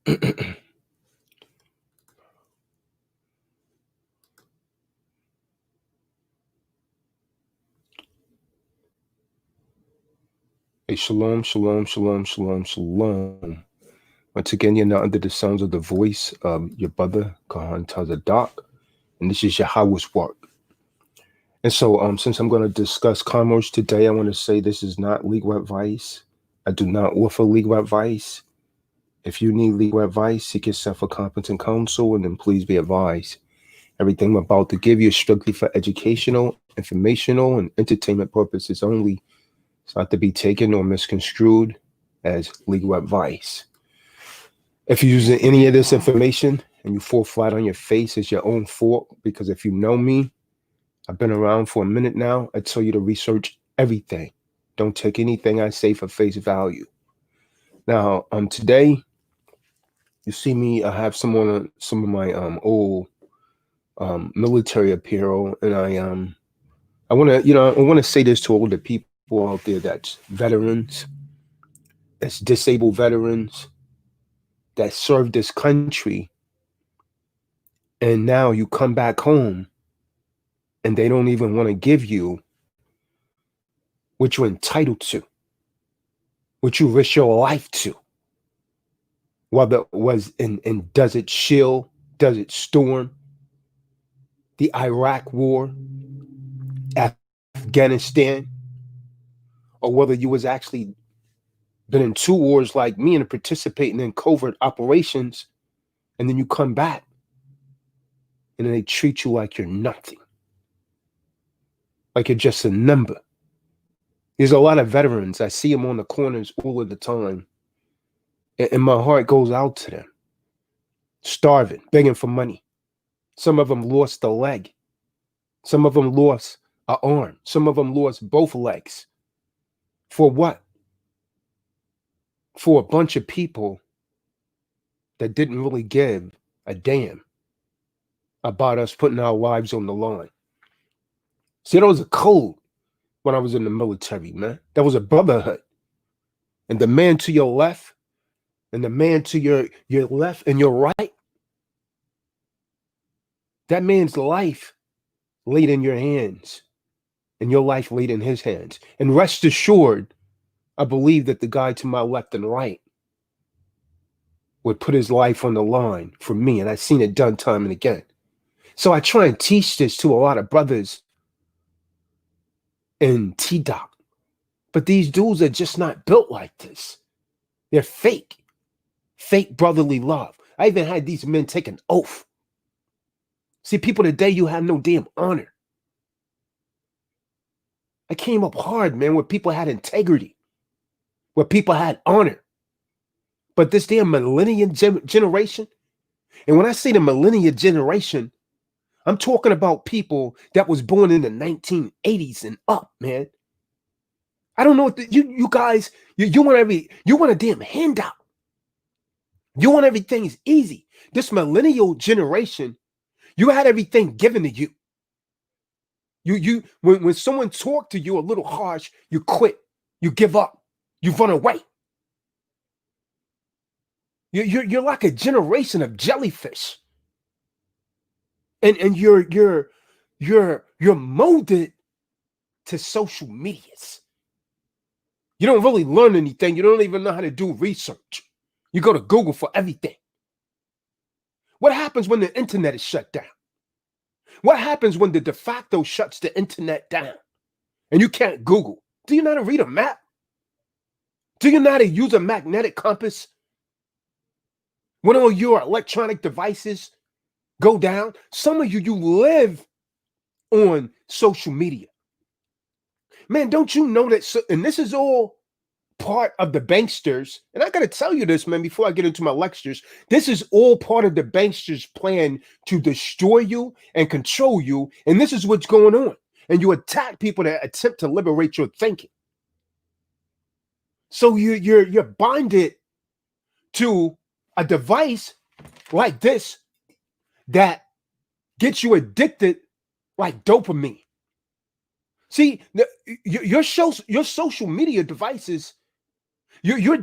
Hey, shalom, shalom, shalom, shalom, shalom. Once again, you're not under the sounds of the voice of your brother, Kahan Tazadak, and this is Yahweh's work. And so, since I'm going to discuss commerce today, I want to say this is not legal advice. I do not offer legal advice. If you need legal advice, seek yourself a competent counsel, and then please be advised. Everything I'm about to give you is strictly for educational, informational, and entertainment purposes only. It's not to be taken or misconstrued as legal advice. If you're using any of this information and you fall flat on your face, it's your own fault. Because if you know me, I've been around for a minute now. I tell you to research everything. Don't take anything I say for face value. Now, today, you see me. I have some of my old military apparel, and I want to say this to all the people out there that's veterans, that's disabled veterans, that served this country, and now you come back home and they don't even want to give you what you're entitled to, what you risk your life to, whether it was in Desert Shield, Desert Storm, the Iraq War, Afghanistan, or whether you was actually been in 2 wars like me and participating in covert operations, and then you come back and then they treat you like you're nothing, like you're just a number. There's a lot of veterans. I see them on the corners all of the time, and my heart goes out to them, starving, begging for money. Some of them lost a leg. Some of them lost an arm. Some of them lost both legs. For what? For a bunch of people that didn't really give a damn about us putting our lives on the line. See, there was a code when I was in the military, man. There was a brotherhood. And the man to your left and the man to your left and your right, that man's life laid in your hands and your life laid in his hands. And rest assured, I believe that the guy to my left and right would put his life on the line for me. And I've seen it done time and again. So I try and teach this to a lot of brothers in T-Doc. But these dudes are just not built like this. They're fake brotherly love. I even had these men take an oath. See, people today, you have no damn honor. I came up hard, man, where people had integrity, where people had honor. But this damn millennial generation, and when I say the millennial generation, I'm talking about people that was born in the 1980s and up, man. I don't know what you guys, you want a damn handout. You want everything is easy. This millennial generation, you had everything given to you. When someone talked to you a little harsh, you quit, you give up, you run away. You're like a generation of jellyfish. And you're molded to social medias. You don't really learn anything. You don't even know how to do research. You go to Google for everything. What happens when the internet is shut down? What happens when the de facto shuts the internet down and you can't Google? Do you know how to read a map? Do you know how to use a magnetic compass? When all your electronic devices go down, some of you live on social media. Man, don't you know that? And this is all part of the banksters. And I got to tell you this, man, before I get into my lectures, this is all part of the banksters' plan to destroy you and control you. And this is what's going on. And you attack people that attempt to liberate your thinking. So you're binded to a device like this that gets you addicted like dopamine. See, your social media devices, you're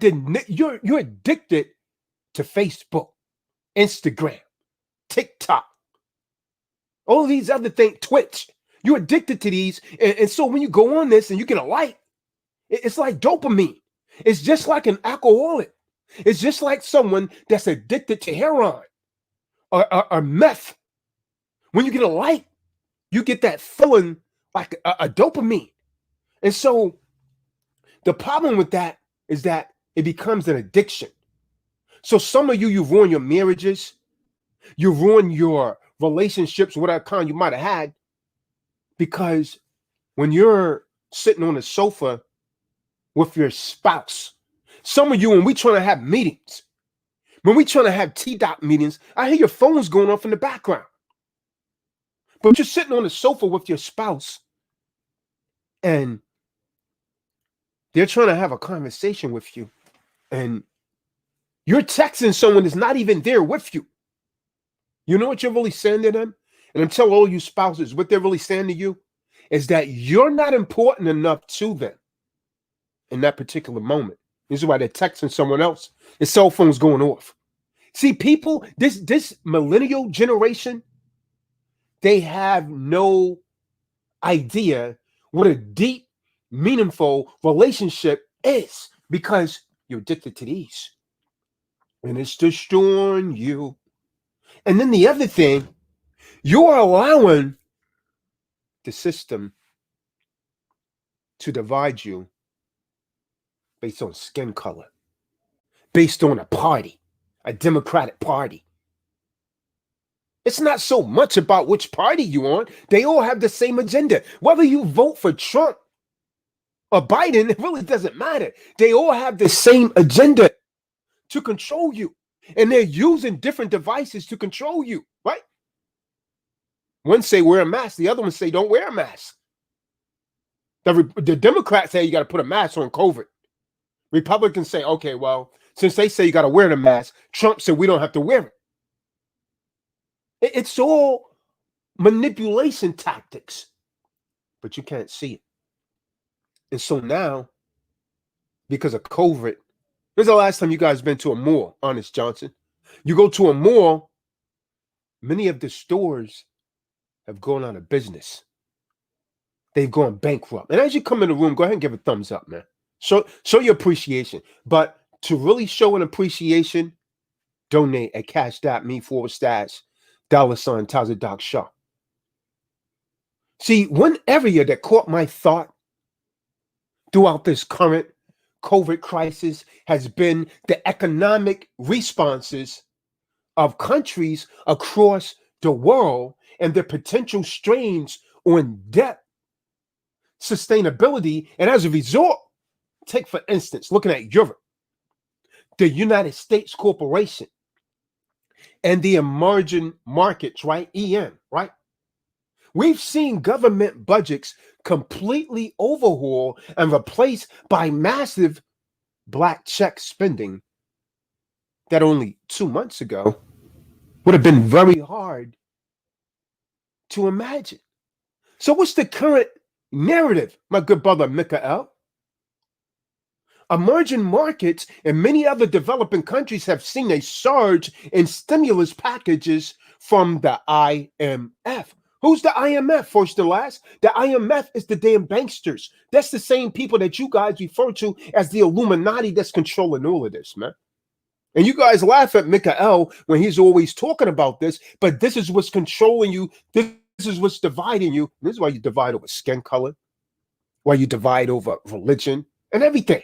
addicted to Facebook, Instagram, TikTok, all of these other things, Twitch. You're addicted to these. And so when you go on this and you get a like, it's like dopamine. It's just like an alcoholic. It's just like someone that's addicted to heroin or meth. When you get a like, you get that feeling like a dopamine. And so the problem with that is that it becomes an addiction. So some of you ruin your marriages, you ruin your relationships, whatever kind you might have had, because when you're sitting on the sofa with your spouse, some of you, when we trying to have meetings, when we trying to have T-Dot meetings, I hear your phones going off in the background. But you're sitting on the sofa with your spouse and they're trying to have a conversation with you and you're texting someone that's not even there with you. You know what you're really saying to them? And I'm telling all you spouses, what they're really saying to you is that you're not important enough to them in that particular moment. This is why they're texting someone else. Their cell phone's going off. See, people, this millennial generation, they have no idea what a deep, meaningful relationship is because you're addicted to these. And it's destroying you. And then the other thing, you're allowing the system to divide you based on skin color, based on a party, a Democratic Party. It's not so much about which party you're on. They all have the same agenda. Whether you vote for Trump or Biden, it really doesn't matter. They all have the same agenda to control you. And they're using different devices to control you, right? One say wear a mask. The other one say don't wear a mask. The Democrats say you got to put a mask on COVID. Republicans say, okay, well, since they say you got to wear the mask, Trump said we don't have to wear it. It's all manipulation tactics, but you can't see it. And so now, because of COVID, when's the last time you guys been to a mall, Honest Johnson? You go to a mall, many of the stores have gone out of business. They've gone bankrupt. And as you come in the room, go ahead and give a thumbs up, man. Show your appreciation. But to really show an appreciation, donate at cash.me/$ Taza Shaw. See, one area that caught my thought throughout this current COVID crisis has been the economic responses of countries across the world and their potential strains on debt, sustainability, and as a result, take for instance, looking at Europe, the United States Corporation, and the emerging markets, right? EM, right? We've seen government budgets completely overhaul and replaced by massive black check spending that only 2 months ago would have been very hard to imagine. So what's the current narrative, my good brother Mikael? Emerging markets and many other developing countries have seen a surge in stimulus packages from the IMF. Who's the IMF, first to last? The IMF is the damn banksters. That's the same people that you guys refer to as the Illuminati that's controlling all of this, man. And you guys laugh at Mikael when he's always talking about this, but this is what's controlling you. This is what's dividing you. This is why you divide over skin color, why you divide over religion and everything.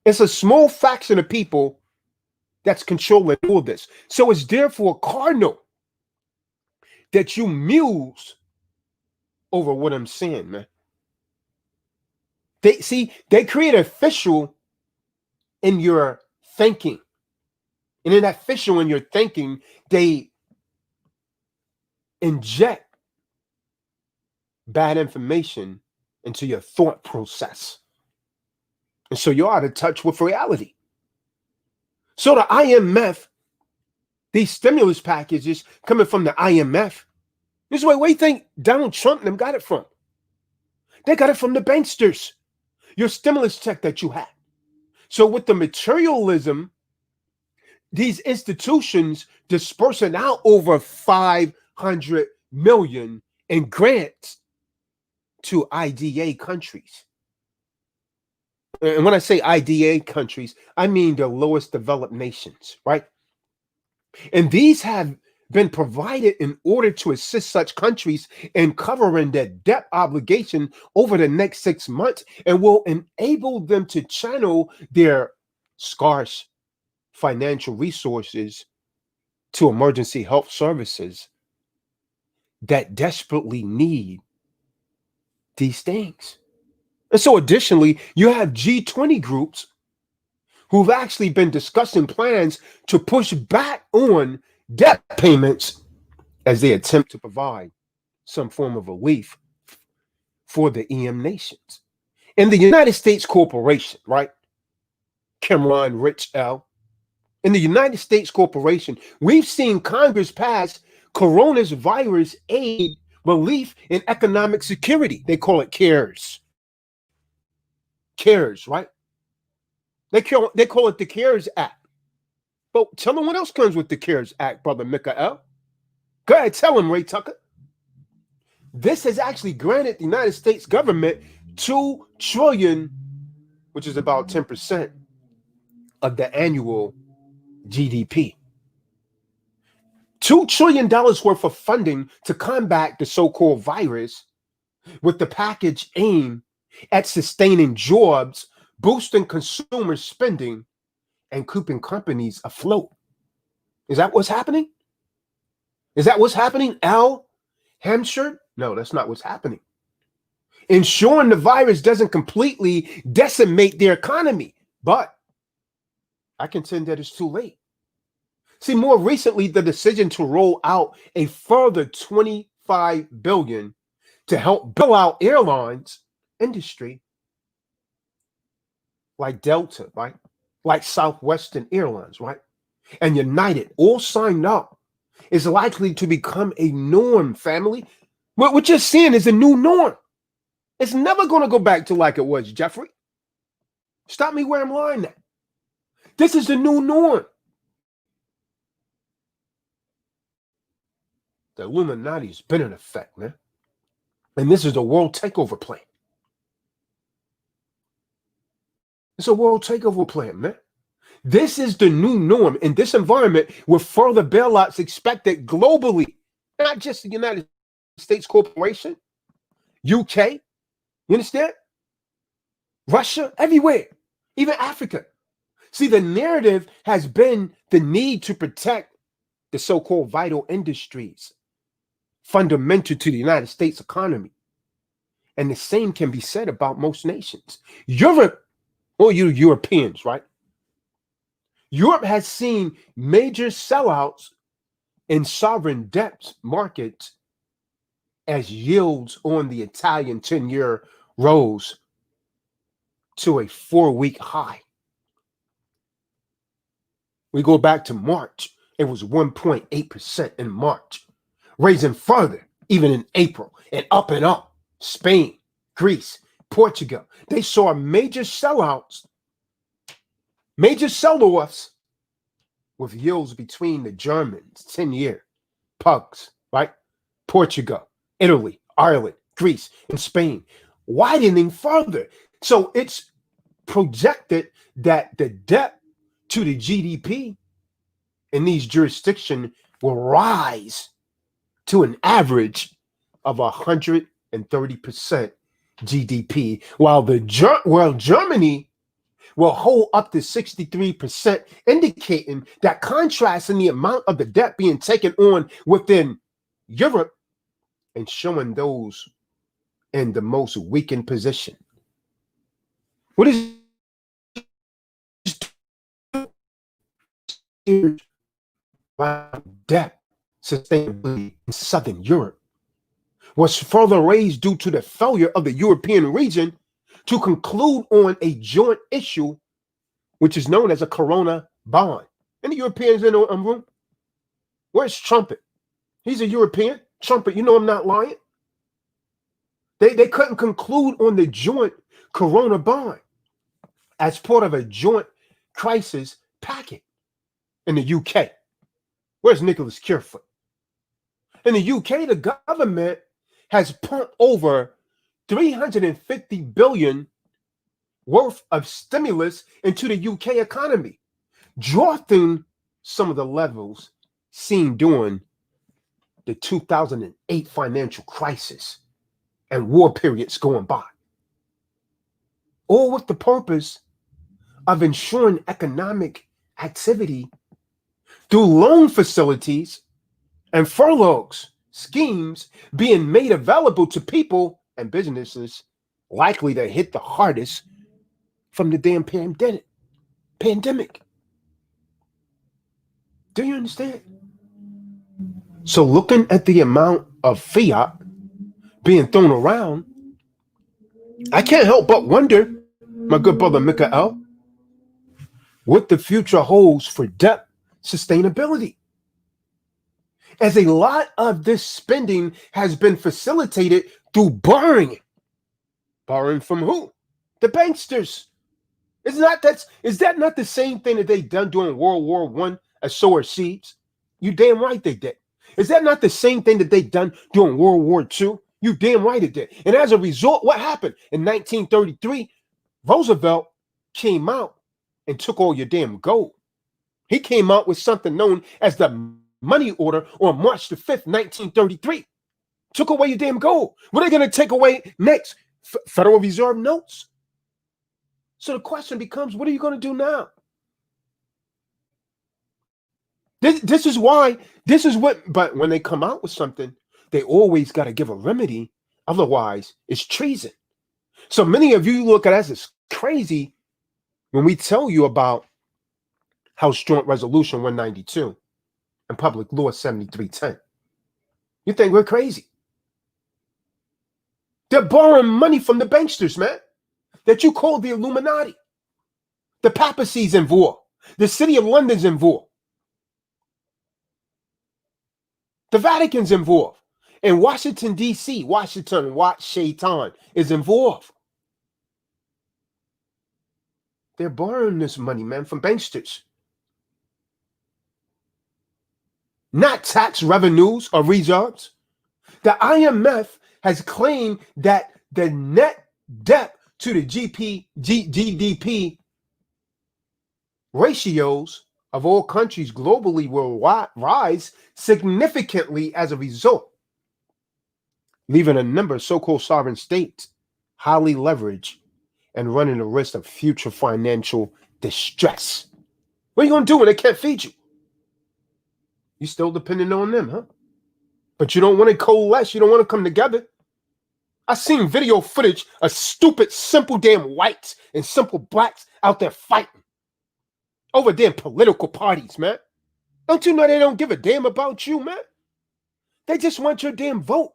It's a small fraction of people that's controlling all this. So it's therefore cardinal that you muse over what I'm saying, man. They create a fissure in your thinking. And in that fissure in your thinking, they inject bad information into your thought process. And so you're out of touch with reality. So the IMF, these stimulus packages coming from the IMF, this is where you think Donald Trump and them got it from. They got it from the banksters, your stimulus check that you had. So with the materialism these institutions dispersing out over 500 million in grants to IDA countries. And when I say IDA countries, I mean the lowest developed nations, right? And these have been provided in order to assist such countries in covering their debt obligation over the next 6 months, and will enable them to channel their scarce financial resources to emergency health services that desperately need these things. And so additionally, you have G20 groups who've actually been discussing plans to push back on debt payments as they attempt to provide some form of relief for the EM nations. In the United States corporation, right? Cameron Rich L. In the United States corporation, we've seen Congress pass coronavirus aid, relief, and economic security. They call it CARES. CARES, right? They call it the CARES Act. But tell them what else comes with the CARES Act, Brother Mikael. Go ahead, tell him, Ray Tucker. This has actually granted the United States government $2 trillion, which is about 10% of the annual GDP. $2 trillion worth of funding to combat the so-called virus, with the package aimed at sustaining jobs, boosting consumer spending, and keeping companies afloat. Is that what's happening? Is that what's happening, Al Hampshire? No, that's not what's happening. Ensuring the virus doesn't completely decimate their economy. But I contend that it's too late. See, more recently, the decision to roll out a further $25 billion to help bail out airlines industry like Delta, right? Like Southwestern Airlines, right? And United, all signed up, is likely to become a norm, family. What you're seeing is a new norm. It's never going to go back to like it was, Jeffrey. Stop me where I'm lying at. This is the new norm. The Illuminati's been in effect, man. And this is a world takeover plan. It's a world takeover plan, man. This is the new norm in this environment, with further bailouts expected globally, not just the United States corporation, UK, you understand? Russia, everywhere, even Africa. See, the narrative has been the need to protect the so-called vital industries fundamental to the United States economy. And the same can be said about most nations. Europe, or you Europeans, right? Europe has seen major sellouts in sovereign debt markets as yields on the Italian 10-year rose to a 4-week high. We go back to March, it was 1.8% in March, raising further even in April, and up and up. Spain, Greece, Portugal, they saw major sellouts, major sell-offs, with yields between the Germans, 10-year pugs, right? Portugal, Italy, Ireland, Greece, and Spain, widening further. So it's projected that the debt to the GDP in these jurisdictions will rise to an average of 130% GDP, while Germany will hold up to 63%, indicating that contrast in the amount of the debt being taken on within Europe and showing those in the most weakened position. What is debt sustainability in Southern Europe was further raised due to the failure of the European region to conclude on a joint issue, which is known as a Corona bond. Any Europeans in the room? Where's Trumpet? He's a European. Trumpet, you know I'm not lying. They couldn't conclude on the joint Corona bond as part of a joint crisis packet. in the UK. Where's Nicholas Curefoot? In the UK, the government has pumped over 350 billion worth of stimulus into the UK economy, dwarfing some of the levels seen during the 2008 financial crisis and war periods going by. All with the purpose of ensuring economic activity through loan facilities and furloughs schemes being made available to people and businesses likely to hit the hardest from the damn pandemic. Do you understand? So looking at the amount of fiat being thrown around, I can't help but wonder, my good brother Mikael, what the future holds for debt sustainability. As a lot of this spending has been facilitated through borrowing. Borrowing from who? The banksters. Is that not the same thing that they done during World War I as sower seeds? You damn right they did. Is that not the same thing that they done during World War II? You damn right it did. And as a result, what happened? In 1933, Roosevelt came out and took all your damn gold. He came out with something known as the money order on March the 5th, 1933. Took away your damn gold. What are they going to take away next? Federal Reserve notes? So the question becomes, what are you going to do now? This is what, but when they come out with something, they always got to give a remedy. Otherwise, it's treason. So many of you look at us as crazy when we tell you about House Joint Resolution 192 and Public Law 7310. You think we're crazy. They're borrowing money from the banksters, man, that you call the Illuminati. The papacy's involved. The City of London's involved. The Vatican's involved. And Washington, D.C., Washington is involved. They're borrowing this money, man, from banksters. Not tax revenues or reserves. The IMF has claimed that the net debt to the GDP ratios of all countries globally will rise significantly as a result, leaving a number of so-called sovereign states highly leveraged and running the risk of future financial distress. What are you going to do when they can't feed you? You still depending on them, huh? But you don't want to coalesce. You don't want to come together. I seen video footage of stupid, simple damn whites and simple blacks out there fighting over damn political parties, man. Don't you know they don't give a damn about you, man? They just want your damn vote.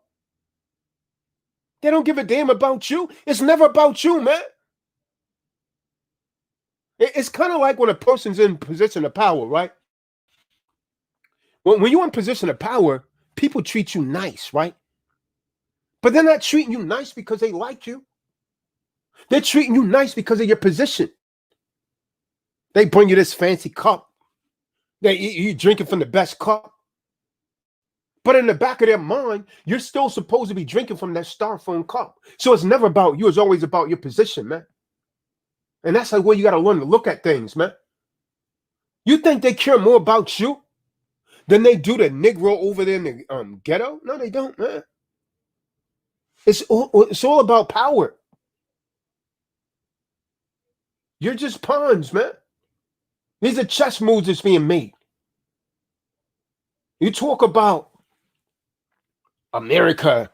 They don't give a damn about you. It's never about you, man. It's kind of like when a person's in position of power, right? When you're in position of power, people treat you nice, right? But they're not treating you nice because they like you. They're treating you nice because of your position. They bring you this fancy cup. You drinking from the best cup. But in the back of their mind, you're still supposed to be drinking from that styrofoam cup. So it's never about you. It's always about your position, man. And that's the way you got to learn to look at things, man. You think they care more about you than they do the Negro over there in the ghetto? No, they don't, man. It's all about power. You're just pawns, man. These are chess moves that's being made. You talk about America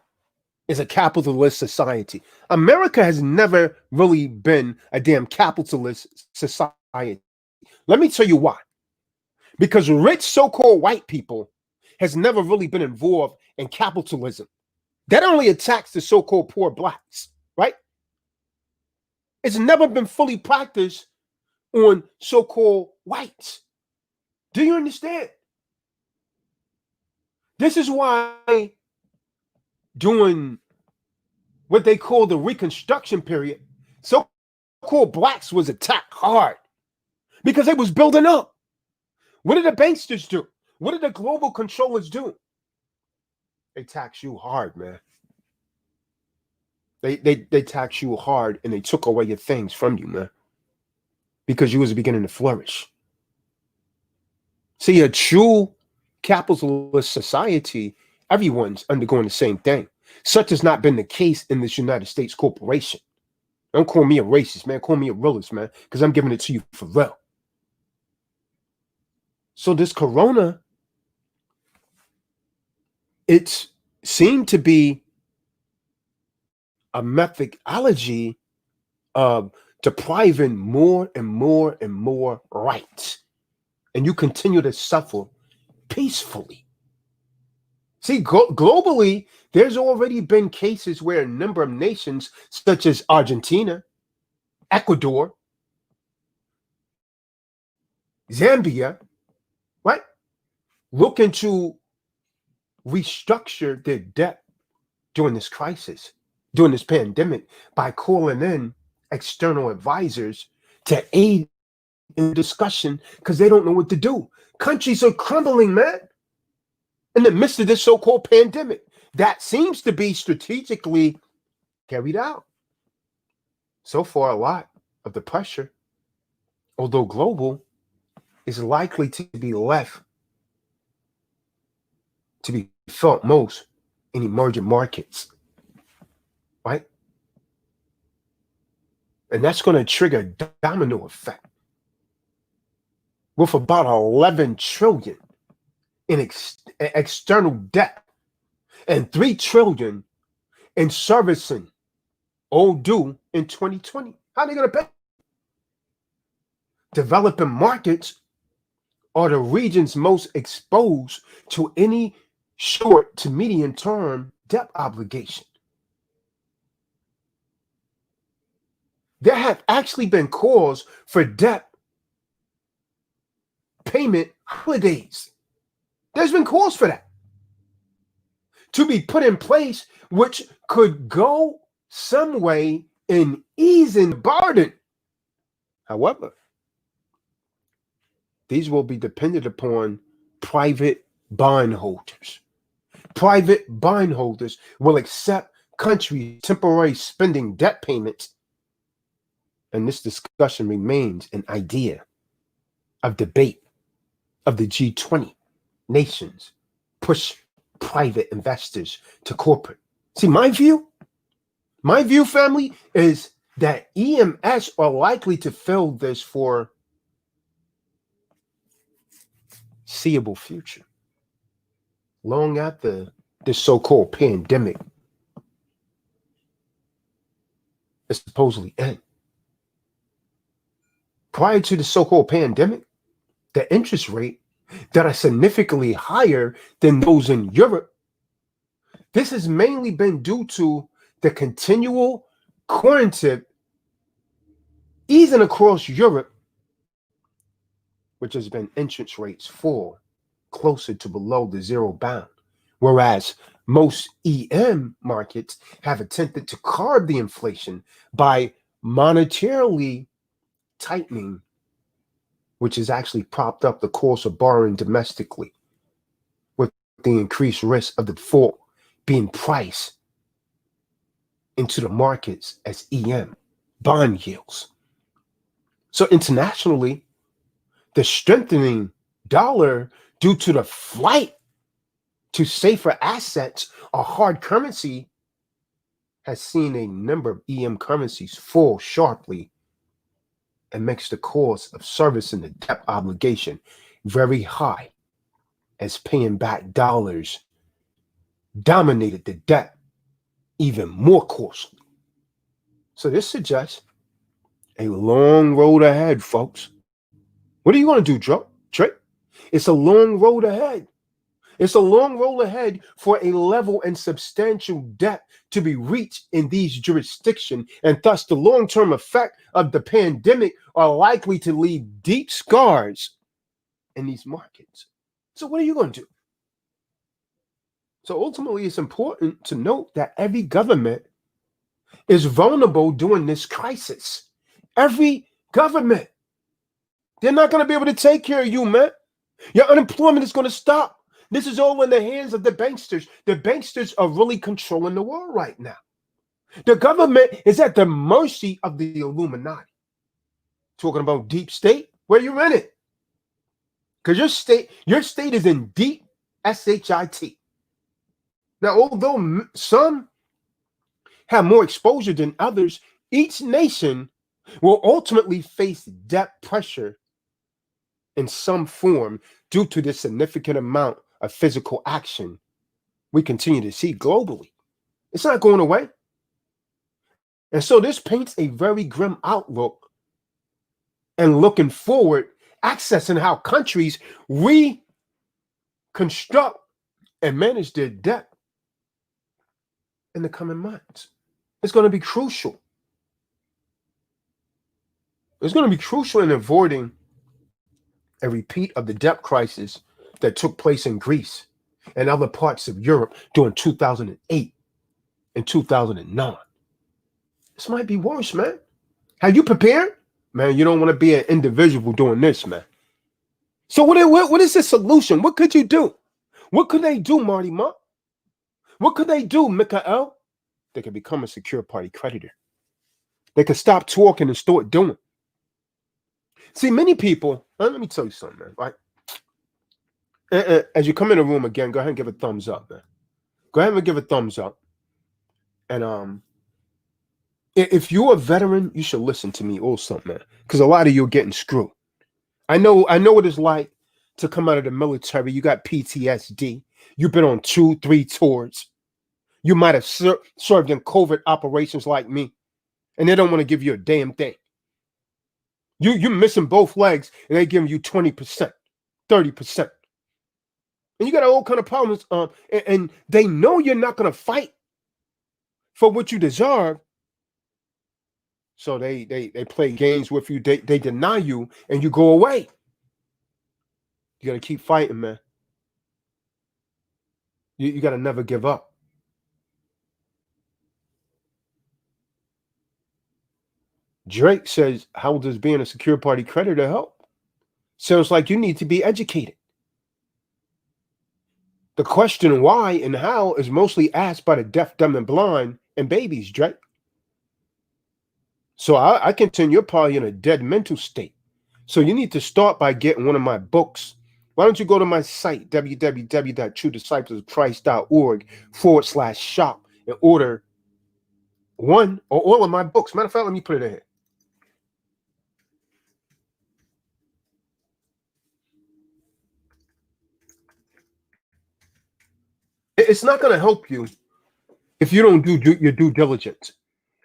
is a capitalist society. America has never really been a damn capitalist society. Let me tell you why. Because rich so-called white people has never really been involved in capitalism. That only attacks the so-called poor blacks, right? It's never been fully practiced on so-called whites. Do you understand? This is why during what they call the Reconstruction period, so-called blacks was attacked hard because they was building up. What did the banksters do? What did the global controllers do? They tax you hard, man. They tax you hard, and they took away your things from you, man, because you was beginning to flourish. See, a true capitalist society, everyone's undergoing the same thing. Such has not been the case in this United States corporation. Don't call me a racist, man. Call me a realist, man, because I'm giving it to you for real. So this corona, it seemed to be a methodology of depriving more and more and more rights. And you continue to suffer peacefully. See, globally, there's already been cases where a number of nations, such as Argentina, Ecuador, Zambia, right, looking to restructure their debt during this crisis, during this pandemic, by calling in external advisors to aid in discussion because they don't know what to do. Countries are crumbling, man, in the midst of this so-called pandemic that seems to be strategically carried out. So far, a lot of the pressure, although global, is likely to be left to be felt most in emerging markets, right? And that's going to trigger a domino effect with about 11 trillion in external debt and 3 trillion in servicing old due in 2020. How are they going to pay? Developing markets are the regions most exposed to any short to medium term debt obligation. There have actually been calls for debt payment holidays. There's been calls for that to be put in place, which could go some way in easing the burden. However, these will be dependent upon private bondholders. Private bondholders will accept countries' temporary spending debt payments. And this discussion remains an idea of debate of the G20 nations push private investors to corporate. See, my view, family, is that EMS are likely to fill this for seeable future, long after this so-called pandemic is supposedly end. Prior to the so-called pandemic, the interest rate that are significantly higher than those in Europe, this has mainly been due to the continual quarantine easing across Europe, which has been interest rates fall closer to below the zero bound, whereas most EM markets have attempted to curb the inflation by monetarily tightening, which has actually propped up the cost of borrowing domestically, with the increased risk of the default being priced into the markets as EM bond yields. So internationally, the strengthening dollar due to the flight to safer assets or hard currency has seen a number of EM currencies fall sharply and makes the cost of servicing the debt obligation very high, as paying back dollars dominated the debt even more costly. So this suggests a long road ahead, folks. What are you going to do, Trey? It's a long road ahead. It's a long road ahead for a level and substantial debt to be reached in these jurisdictions, and thus the long-term effect of the pandemic are likely to leave deep scars in these markets. So what are you going to do? So ultimately, it's important to note that every government is vulnerable during this crisis. Every government. They're not going to be able to take care of you, man. Your unemployment is going to stop. This is all in the hands of the banksters. The banksters are really controlling the world right now. The government is at the mercy of the Illuminati. Talking about deep state, where you in it? Because your state is in deep shit. Now, although some have more exposure than others, each nation will ultimately face debt pressure in some form due to the significant amount of physical action we continue to see globally. It's not going away. And so this paints a very grim outlook and looking forward, accessing how countries reconstruct and manage their debt in the coming months. It's going to be crucial. It's going to be crucial in avoiding a repeat of the debt crisis that took place in Greece and other parts of Europe during 2008 and 2009. This might be worse, man. Have you prepared? Man, you don't want to be an individual doing this, man. So what is the solution? What could you do? What could they do, Marty Monk? What could they do, Mikael? They could become a secure party creditor. They could stop talking and start doing. See, many people, let me tell you something, man, right? As you come in the room again, go ahead and give a thumbs up, man. Go ahead and give a thumbs up. And if you're a veteran, you should listen to me also, man, because a lot of you are getting screwed. I know what it's like to come out of the military. You got PTSD. You've been on 2-3 tours. You might have served in COVID operations like me, and they don't want to give you a damn thing. You're missing both legs, and they're giving you 20%, 30%. And you got all kind of problems. And they know you're not going to fight for what you deserve. So they play games with you. They deny you, and you go away. You got to keep fighting, man. You got to never give up. Drake says, how does being a secure party creditor help? Sounds like you need to be educated. The question why and how is mostly asked by the deaf, dumb, and blind and babies, Drake. So I contend you're probably in a dead mental state. So you need to start by getting one of my books. Why don't you go to my site, www.truedisciplesofchrist.org/shop and order one or all of my books. Matter of fact, let me put it in here. It's not going to help you if you don't do your due diligence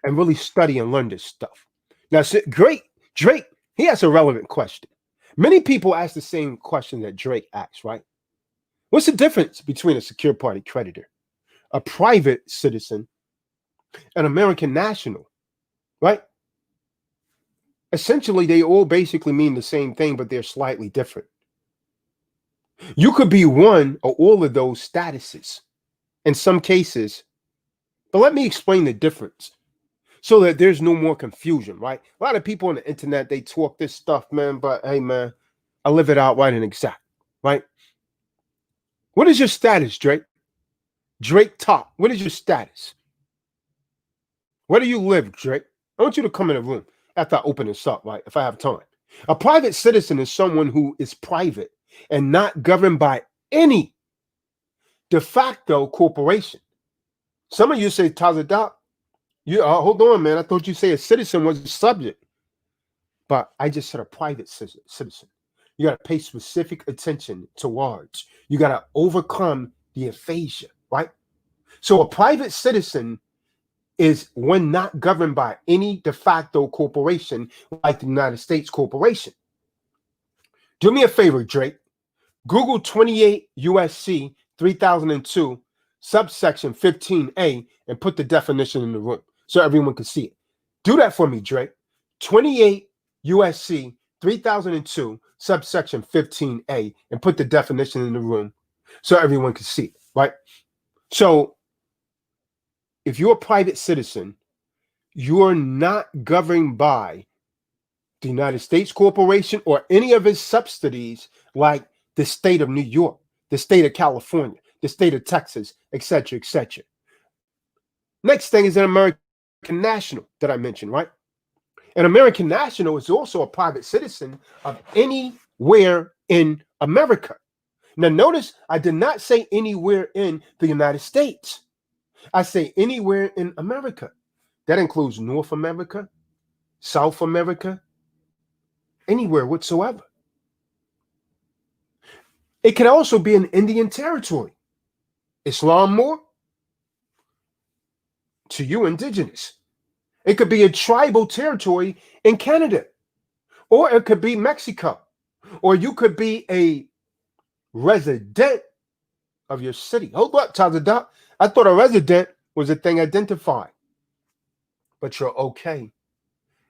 and really study and learn this stuff. Now, Drake, he has a relevant question. Many people ask the same question that Drake asks, right? What's the difference between a secure party creditor, a private citizen, an American national, right? Essentially, they all basically mean the same thing, but they're slightly different. You could be one or all of those statuses in some cases, but let me explain the difference so that there's no more confusion, right? A lot of people on the internet, they talk this stuff, man, but hey, man, I live it out right and exact, right? What is your status, Drake? Drake Top, what is your status? Where do you live, Drake? I want you to come in the room after I open this up, right? If I have time. A private citizen is someone who is private and not governed by any de facto corporation. Some of you say, Tazadak, you hold on, man. I thought you say a citizen was a subject. But I just said a private citizen. You got to pay specific attention towards. You got to overcome the aphasia, right? So a private citizen is when not governed by any de facto corporation like the United States Corporation. Do me a favor, Drake. Google 28 USC 3002 subsection 15A and put the definition in the room so everyone can see it. Do that for me, Drake. 28 USC 3002 subsection 15A and put the definition in the room so everyone can see it, right? So if you're a private citizen, you're not governed by the United States Corporation or any of its subsidies like the state of New York, the state of California, the state of Texas, etc., etc. Next thing is an American national that I mentioned, right? An American national is also a private citizen of anywhere in America. Now, notice I did not say anywhere in the United States. I say anywhere in America. That includes North America, South America, anywhere whatsoever. It could also be an Indian territory. Islam more? To you, indigenous. It could be a tribal territory in Canada, or it could be Mexico, or you could be a resident of your city. Hold up, Tazadak. I thought a resident was a thing identified, but you're okay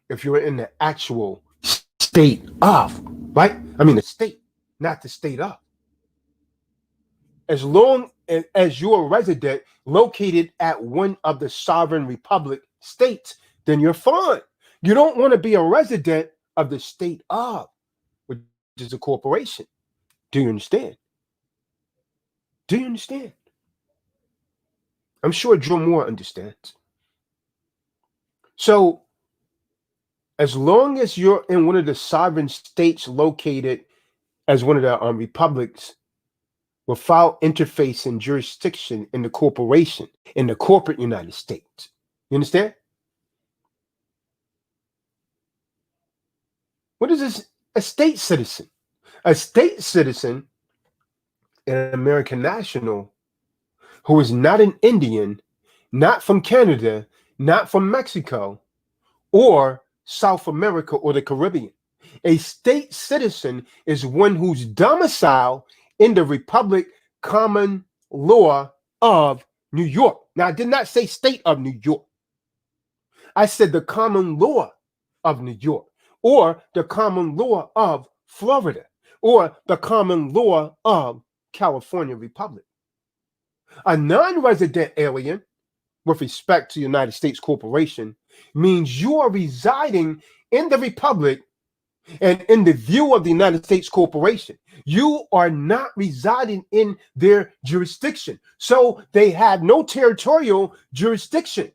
if you're in the actual state of, right? I mean, the state, not the state of. As long as you're a resident located at one of the sovereign republic states, then you're fine. You don't want to be a resident of the state of, which is a corporation. Do you understand? Do you understand? I'm sure Joe Moore understands. So, as long as you're in one of the sovereign states located as one of the republics without interface and jurisdiction in the corporation, in the corporate United States, you understand? What is this? A state citizen. A state citizen, an American national, who is not an Indian, not from Canada, not from Mexico, or South America or the Caribbean. A state citizen is one whose domicile in the Republic common law of New York. Now, I did not say state of New York. I said the common law of New York, or the common law of Florida, or the common law of California Republic. A non-resident alien, with respect to United States Corporation, means you are residing in the Republic and in the view of the United States Corporation. You are not residing in their jurisdiction. So they have no territorial jurisdiction.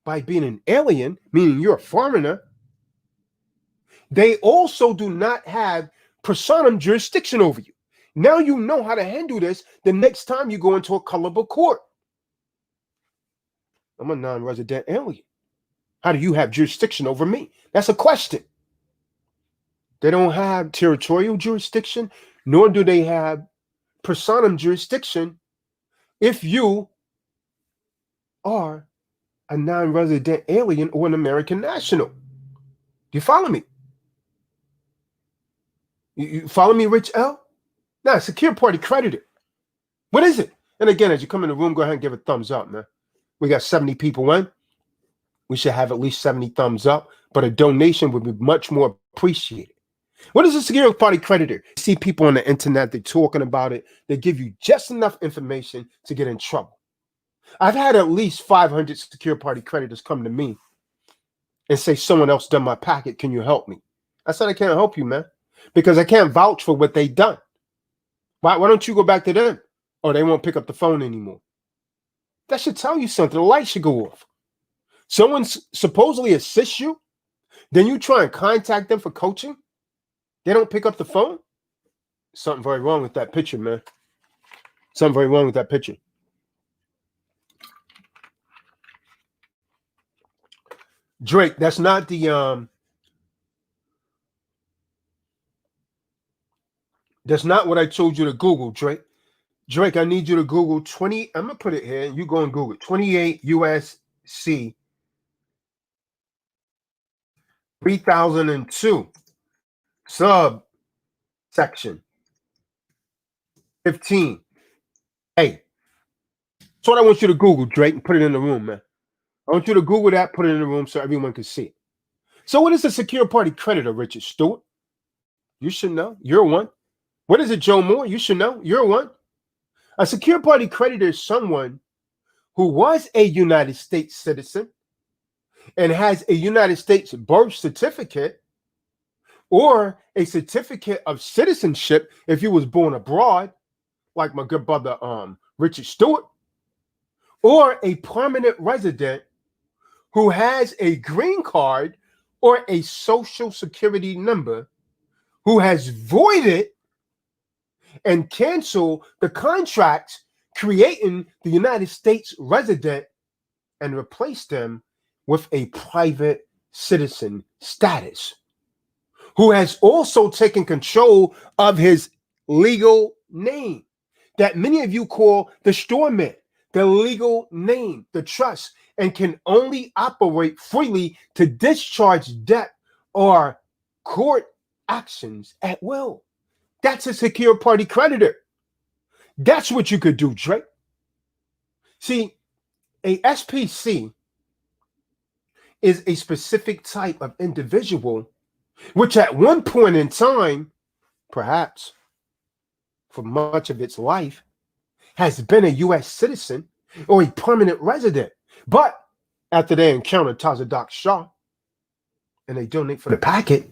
By being an alien, meaning you're a foreigner, they also do not have personam jurisdiction over you. Now you know how to handle this the next time you go into a colorable court. I'm a non-resident alien. How do you have jurisdiction over me? That's a question. They don't have territorial jurisdiction, nor do they have personam jurisdiction if you are a non-resident alien or an American national. Do you follow me? You follow me, Rich L? Now, secure party creditor. What is it? And again, as you come in the room, go ahead and give a thumbs up, man. We got 70 people in. We should have at least 70 thumbs up, but a donation would be much more appreciated. What is a secure party creditor? You see people on the internet, they're talking about it. They give you just enough information to get in trouble. I've had at least 500 secure party creditors come to me and say, someone else done my packet. Can you help me? I said, I can't help you, man, because I can't vouch for what they done. Why don't you go back to them? Or they won't pick up the phone anymore. That should tell you something. The light should go off. Someone supposedly assists you, then you try and contact them for coaching. They don't pick up the phone. Something very wrong with that picture, man. Something very wrong with that picture. Drake, that's not the that's not what I told you to Google, Drake. Drake, I need you to Google 20. I'm gonna put it here. You go and Google 28 USC 3002 subsection 15. Hey, that's what I want you to Google, Drake, and put it in the room, man. I want you to Google that, put it in the room so everyone can see it. So what is a secure party creditor, Richard Stewart? You should know. You're one. What is it, Joe Moore? You should know. You're one. A secure party creditor is someone who was a United States citizen and has a United States birth certificate, or a certificate of citizenship if you was born abroad, like my good brother Richard Stewart, or a permanent resident who has a green card or a social security number who has voided and canceled the contracts creating the United States resident and replaced them with a private citizen status, who has also taken control of his legal name that many of you call the storeman, the legal name, the trust, and can only operate freely to discharge debt or court actions at will. That's a secure party creditor. That's what you could do, Drake. See, a SPC is a specific type of individual which at one point in time, perhaps for much of its life, has been a U.S. citizen or a permanent resident. But after they encounter Tazadak Shah and they donate for the packet,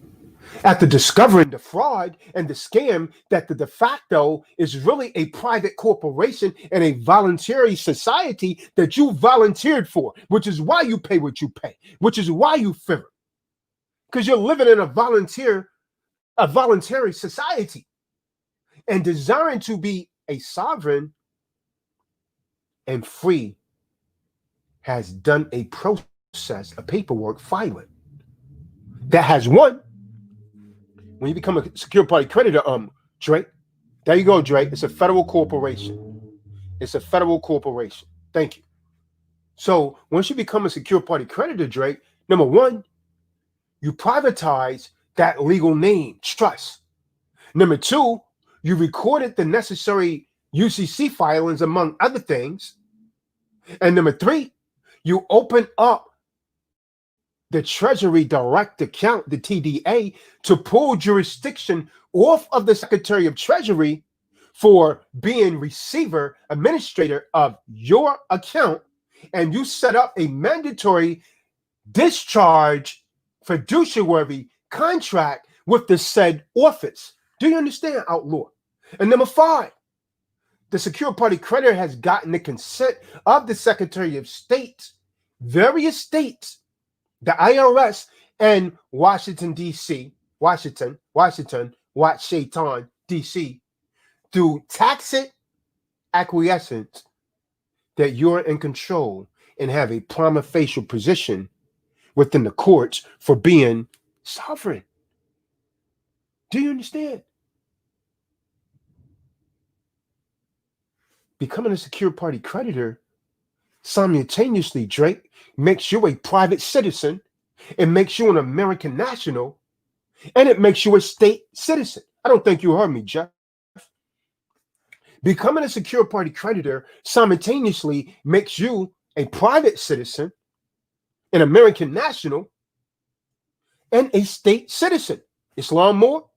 after discovering the fraud and the scam that the de facto is really a private corporation and a voluntary society that you volunteered for, which is why you pay what you pay, which is why you fear, because you're living in a voluntary society and desiring to be a sovereign and free, has done a process, a paperwork filing that has one. When you become a secure party creditor, Drake, there you go, Drake. It's a federal corporation. It's a federal corporation. Thank you. So once you become a secure party creditor, Drake, number one, you privatize that legal name, trust. Number two, you recorded the necessary UCC filings, among other things. And number three, you open up the Treasury Direct Account, the TDA, to pull jurisdiction off of the Secretary of Treasury for being receiver, administrator of your account. And you set up a mandatory discharge fiduciary contract with the said office. Do you understand, outlaw? And number five, the secure party creditor has gotten the consent of the Secretary of State, various states, the IRS, and Washington, D.C., Washington, D.C., through tacit acquiescence that you're in control and have a prima facie position within the courts for being sovereign. Do you understand? Becoming a secure party creditor simultaneously, Drake, makes you a private citizen, it makes you an American national, and it makes you a state citizen. I don't think you heard me, Jeff. Becoming a secure party creditor simultaneously makes you a private citizen, an American national, and a state citizen. Islam more?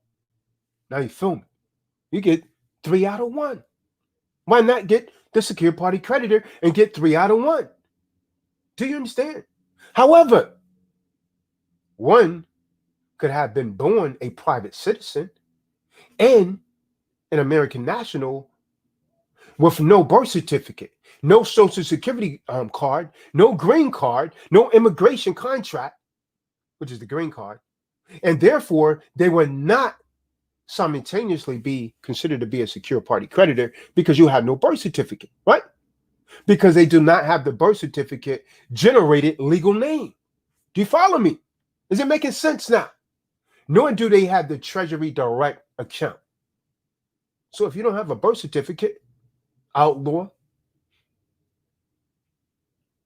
Now you feel me. You get 3 out of 1. Why not get the secure party creditor and get 3 out of 1? Do you understand? However, one could have been born a private citizen and an American national with no birth certificate, no social security card, no green card, no immigration contract, which is the green card, and therefore they would not simultaneously be considered to be a secure party creditor because you have no birth certificate, right? Because they do not have the birth certificate generated legal name. Do you follow me? Is it making sense now? Nor do they have the Treasury Direct account. So if you don't have a birth certificate, outlaw,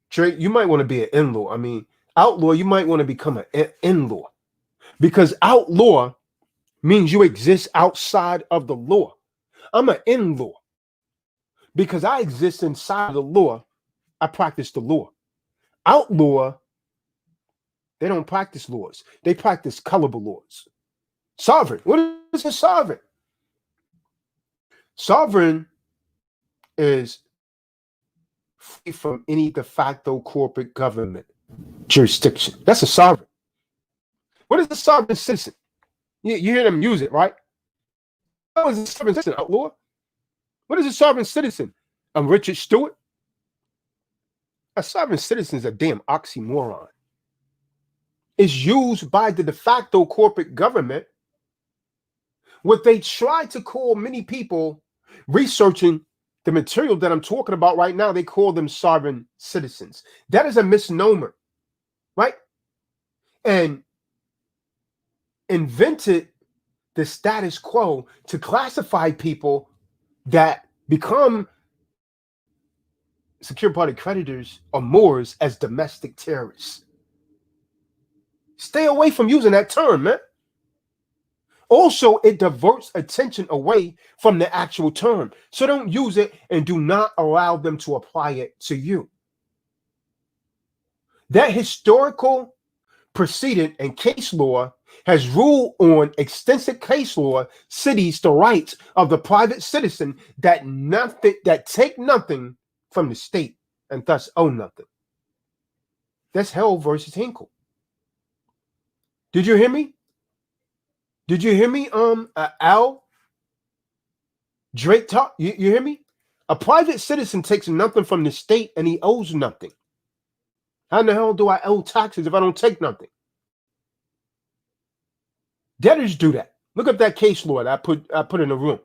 Drake, you might want to be an in-law. I mean, outlaw, you might want to become an in-law, because outlaw means you exist outside of the law. I'm an in-law because I exist inside of the law. I practice the law. Outlaw, they don't practice laws. They practice colorable laws. Sovereign. What is a sovereign? Sovereign is free from any de facto corporate government jurisdiction. That's a sovereign. What is a sovereign citizen? You hear them use it, right? What is a sovereign citizen, outlaw? What is a sovereign citizen? I'm Richard Stewart. A sovereign citizen is a damn oxymoron. It's used by the de facto corporate government. What they try to call many people researching the material that I'm talking about right now, they call them sovereign citizens. That is a misnomer, right? And invented the status quo to classify people that become secure party creditors or Moors as domestic terrorists. Stay away from using that term, man. Also, it diverts attention away from the actual term. So don't use it and do not allow them to apply it to you. That historical precedent and case law has ruled on extensive case law cities the rights of the private citizen that take nothing from the state and thus owe nothing. That's Hell versus Hinkle. Did you hear me? Did you hear me? Al Drake talk. You hear me? A private citizen takes nothing from the state and he owes nothing. How in the hell do I owe taxes if I don't take nothing? Debtors do that. Look at that case law that I put in the room.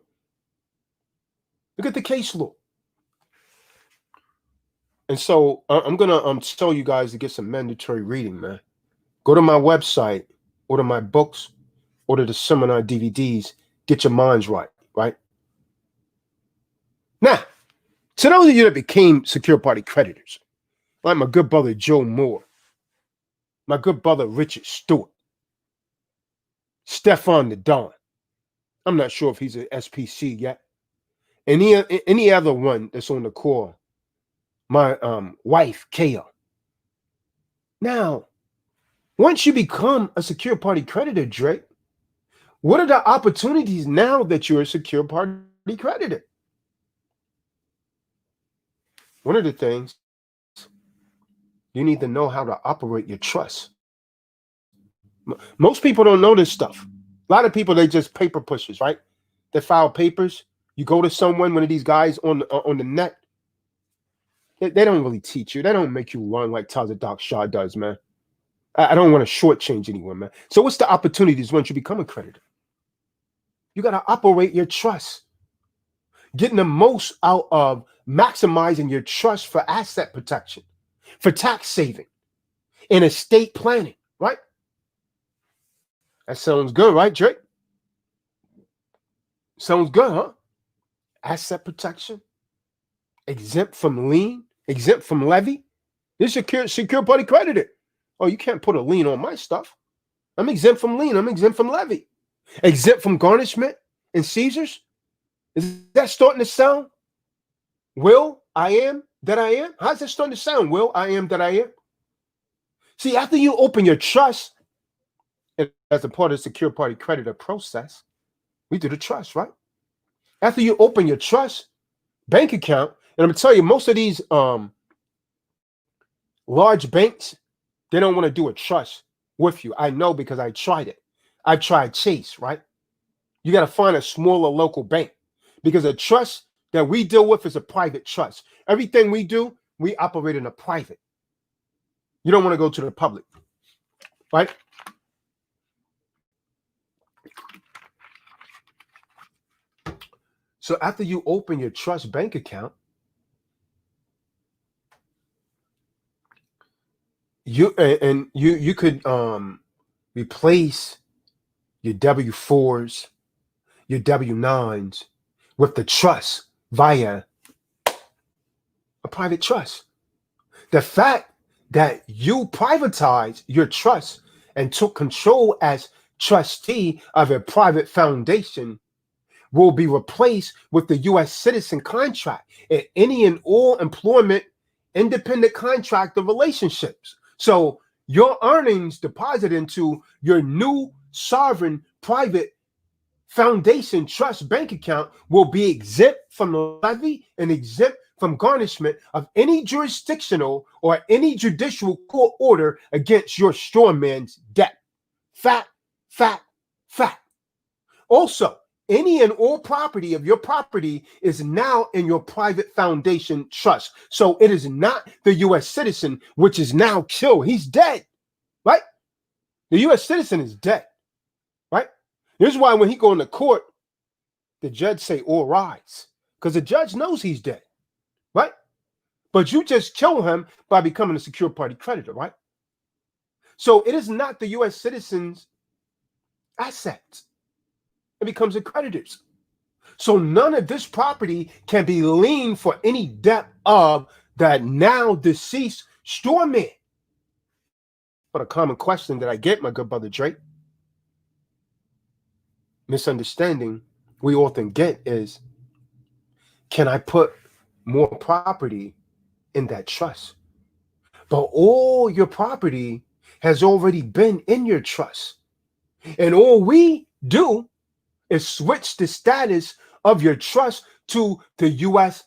Look at the case law. And so I'm gonna tell you guys to get some mandatory reading, man. Go to my website, order my books, order the seminar DVDs. Get your minds right, right? Now, to those of you that became secure party creditors, like my good brother Joe Moore, my good brother Richard Stewart, Stefan the Don. I'm not sure if he's an SPC yet. Any other one that's on the call. My wife, Kaya. Now, once you become a secure party creditor, Drake, what are the opportunities now that you're a secure party creditor? One of the things, you need to know how to operate your trust. Most people don't know this stuff. A lot of people, they just paper pushers, right? They file papers. You go to someone, one of these guys on the net. They don't really teach you. They don't make you learn like Taza Doc Shah does, man. I don't want to shortchange anyone, man. So what's the opportunities once you become a creditor? You got to operate your trust. Getting the most out of maximizing your trust for asset protection, for tax saving, and estate planning, right? That sounds good, right, Drake? Sounds good, huh? Asset protection, exempt from lien, exempt from levy. This is secure party creditor. Oh, you can't put a lien on my stuff. I'm exempt from lien. I'm exempt from levy. Exempt from garnishment and seizures. Is that starting to sound? Will, I am, that I am? How's that starting to sound? Will, I am, that I am? See, after you open your trust, and as a part of the secure party creditor process, we do the trust, right? After you open your trust bank account, and I'm going to tell you, most of these large banks, they don't want to do a trust with you. I know because I tried it. I tried Chase, right? You got to find a smaller local bank because a trust that we deal with is a private trust. Everything we do, we operate in a private. You don't want to go to the public, right? So after you open your trust bank account, you could replace your W-4s, your W-9s with the trust via a private trust. The fact that you privatized your trust and took control as trustee of a private foundation will be replaced with the U.S. citizen contract and any and all employment independent contractor relationships. So your earnings deposited into your new sovereign private foundation trust bank account will be exempt from the levy and exempt from garnishment of any jurisdictional or any judicial court order against your storeman's debt. Fact, fact, fact. Also, any and all property of your property is now in your private foundation trust. So it is not the U.S. citizen, which is now killed. He's dead, right? The U.S. citizen is dead, right? This is why when he go into court, the judge say, all rise, because the judge knows he's dead, right? But you just kill him by becoming a secure party creditor, right? So it is not the U.S. citizen's assets. It becomes a creditor's. So none of this property can be liened for any debt of that now deceased storeman. But a common question that I get, my good brother Drake, misunderstanding we often get is, can I put more property in that trust? But all your property has already been in your trust. And all we do is switch the status of your trust to the U.S.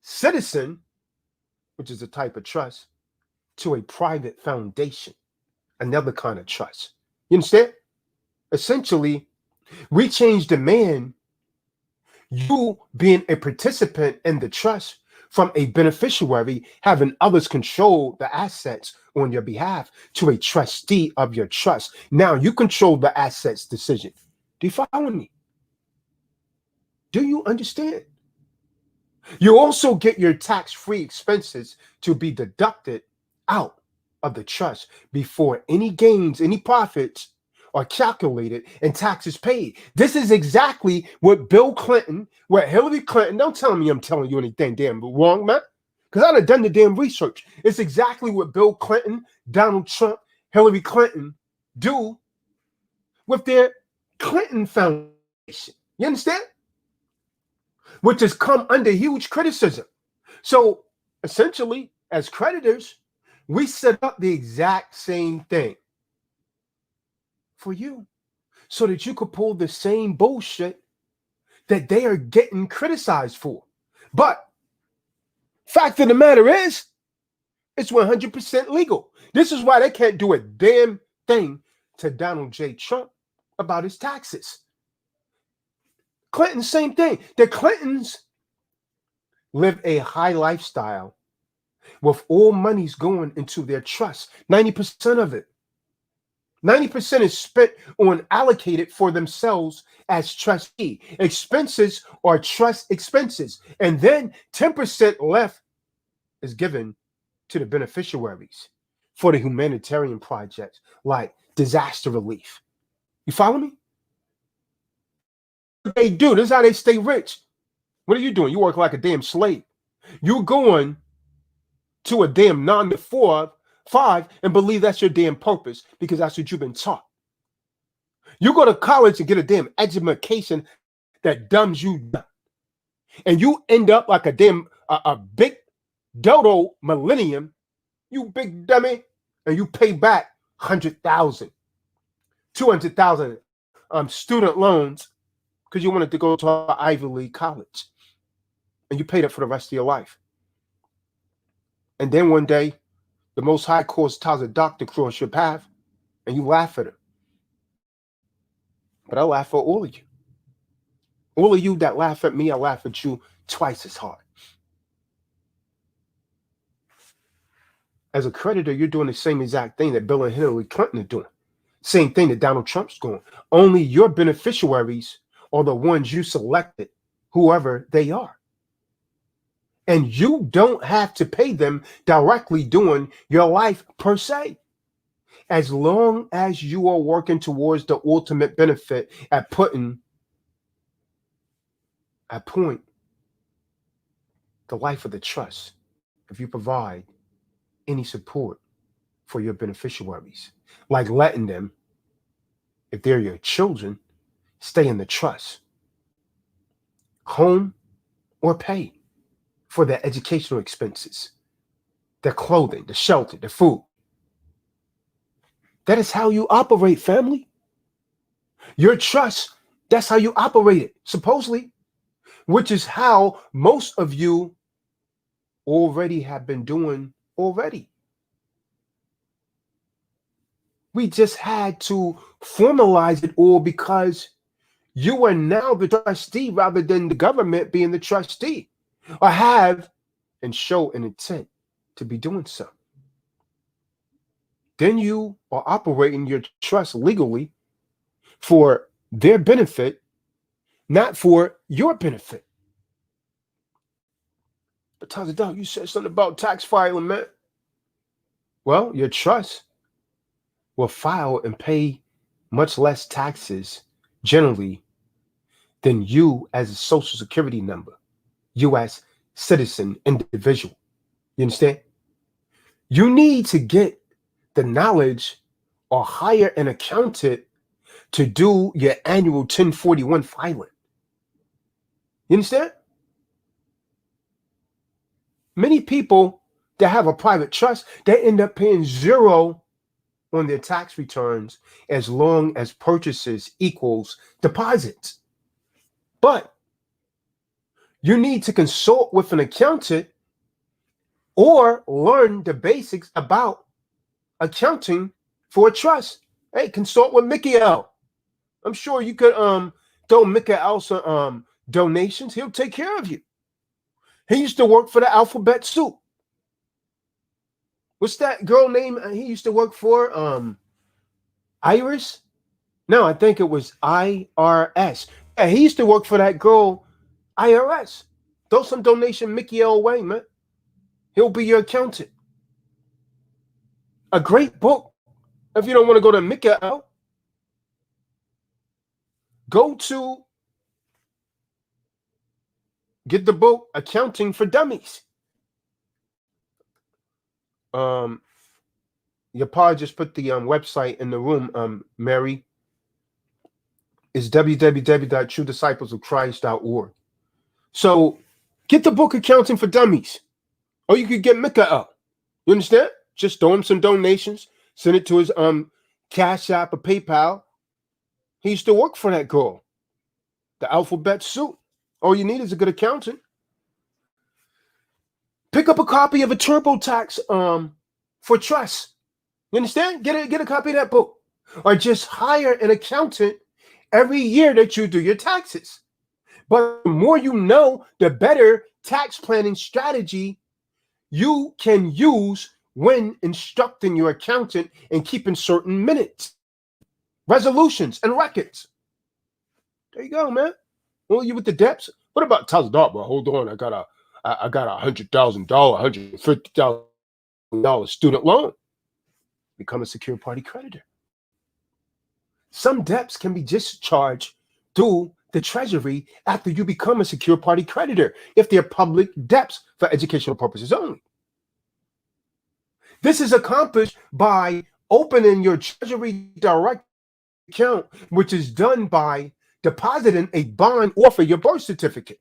citizen, which is a type of trust, to a private foundation, another kind of trust. You understand? Essentially, we change the man, you being a participant in the trust, from a beneficiary having others control the assets on your behalf to a trustee of your trust. Now you control the assets decision. Do you follow me? Do you understand? You also get your tax-free expenses to be deducted out of the trust before any gains, any profits are calculated and taxes paid. This is exactly what Bill Clinton, what Hillary Clinton, don't tell me I'm telling you anything damn wrong, man, because I've done the damn research. It's exactly what Bill Clinton, Donald Trump, Hillary Clinton do with their Clinton Foundation. You understand? Which has come under huge criticism. So essentially, as creditors, we set up the exact same thing for you so that you could pull the same bullshit that they are getting criticized for. But fact of the matter is, it's 100% legal. This is why they can't do a damn thing to Donald J. Trump about his taxes. Clinton, same thing. The Clintons live a high lifestyle with all monies going into their trust. 90% of it. 90% is spent on allocated for themselves as trustee. Expenses are trust expenses. And then 10% left is given to the beneficiaries for the humanitarian projects like disaster relief. You follow me? They do. This is how they stay rich. What are you doing? You work like a damn slave. You're going to a damn 9 to 4, 5 and believe that's your damn purpose because that's what you've been taught. You go to college and get a damn education that dumbs you down. And you end up like a damn a big dodo millennium, you big dummy, and you pay back 100,000, 200,000 student loans because you wanted to go to an Ivy League college. And you paid it for the rest of your life. And then one day, the Most High calls tells a doctor cross your path, and you laugh at him. But I laugh at all of you. All of you that laugh at me, I laugh at you twice as hard. As a creditor, you're doing the same exact thing that Bill and Hillary Clinton are doing. Same thing that Donald Trump's doing. Only your beneficiaries are the ones you selected, whoever they are. And you don't have to pay them directly during your life per se. As long as you are working towards the ultimate benefit at point the life of the trust, if you provide any support for your beneficiaries, like letting them, if they're your children, stay in the trust, home or pay for their educational expenses, their clothing, the shelter, the food. That is how you operate, family. Your trust, that's how you operate it, supposedly, which is how most of you already have been doing already. We just had to formalize it all because You are now the trustee rather than the government being the trustee, or have and show an intent to be doing so. Then you are operating your trust legally for their benefit, not for your benefit. But Taz Dog, you said something about tax filing, man. Well, your trust will file and pay much less taxes generally than you as a social security number, you as citizen individual. You understand? You need to get the knowledge or hire an accountant to do your annual 1041 filing. You understand? Many people that have a private trust, they end up paying zero on their tax returns as long as purchases equals deposits. But you need to consult with an accountant or learn the basics about accounting for a trust. Hey, consult with Mickey L. I'm sure you could throw Mickey L some donations. He'll take care of you. He used to work for the Alphabet Soup. What's that girl name he used to work for? Iris? No, I think it was IRS. Yeah, he used to work for that girl, IRS. Throw some donation Mickey L away, man. He'll be your accountant. A great book. If you don't want to go to Mickey L, go to get the book Accounting for Dummies. Your pa just put the website in the room, Mary. Is www.truedisciplesofchrist.org. So get the book Accounting for Dummies. Or you could get Micah up. You understand? Just throw him some donations, send it to his Cash App or PayPal. He used to work for that girl. The Alphabet Soup. All you need is a good accountant. Pick up a copy of a TurboTax for trust. You understand? Get a copy of that book. Or just hire an accountant every year that you do your taxes. But the more you know, the better tax planning strategy you can use when instructing your accountant and keeping certain minutes, resolutions, and records. There you go, man. Well, you with the debts? What about $1,000? Bro, hold on. I got a $100,000, $150,000 student loan. Become a secure party creditor. Some debts can be discharged through the Treasury after you become a secure party creditor if they're public debts for educational purposes only. This is accomplished by opening your Treasury Direct account, which is done by depositing a bond off of your birth certificate.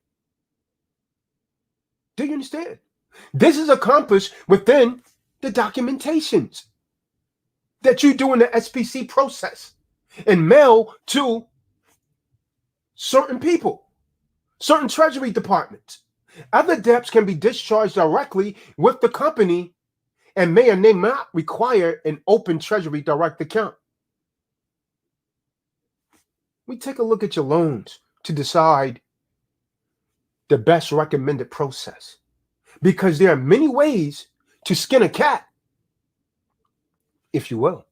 Do you understand? This is accomplished within the documentations that you do in the SPC process and mail to certain people, certain Treasury departments. Other debts can be discharged directly with the company and may or may not require an open Treasury Direct account. We take a look at your loans to decide the best recommended process because there are many ways to skin a cat, if you will.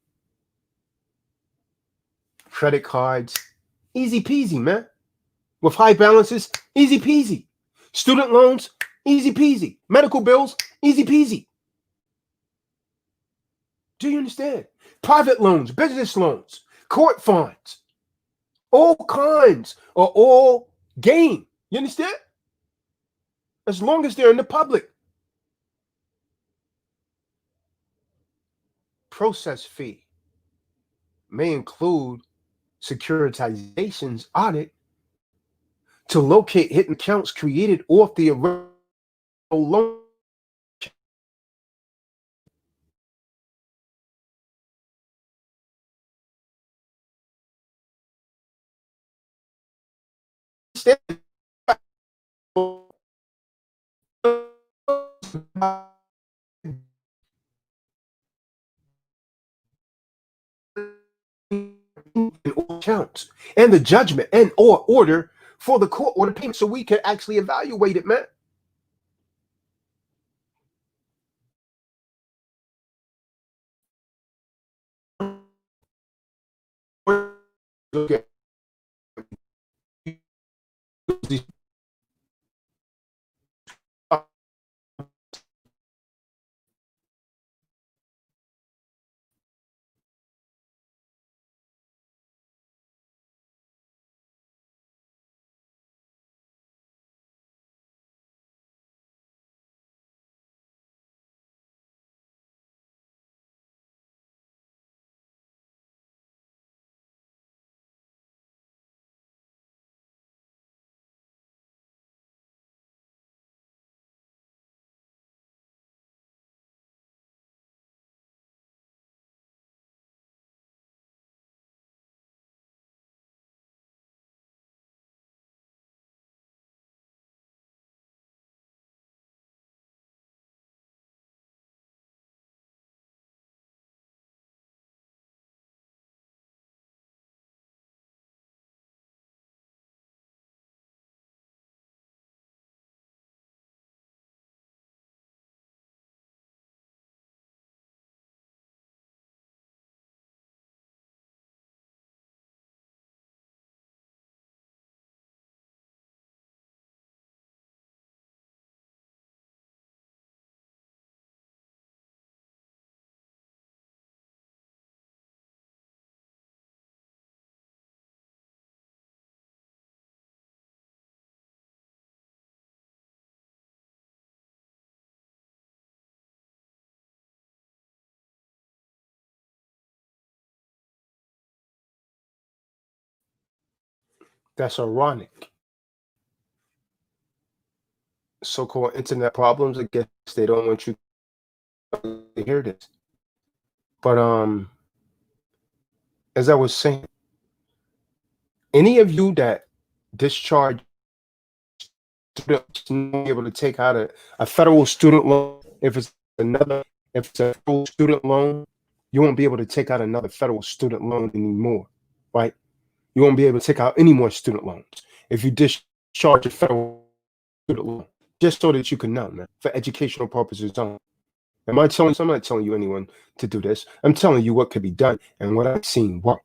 Credit cards, easy peasy, man. With high balances, easy peasy. Student loans, easy peasy. Medical bills, easy peasy. Do you understand? Private loans, business loans, court fines, all kinds are all game. You understand? As long as they're in the public. Process fee may include securitizations audit to locate hidden accounts created off the original loan. accounts and the judgment and or order for the court or the payment so we can actually evaluate it, man. Okay. That's ironic. So-called internet problems. I guess they don't want you to hear this. But as I was saying, any of you that discharge students not be able to take out a federal student loan, if it's a federal student loan, you won't be able to take out another federal student loan anymore, right? You won't be able to take out any more student loans if you discharge a federal student loan, just so that you can know, man, for educational purposes only. Am I telling you? I'm not telling you anyone to do this. I'm telling you what could be done and what I've seen work.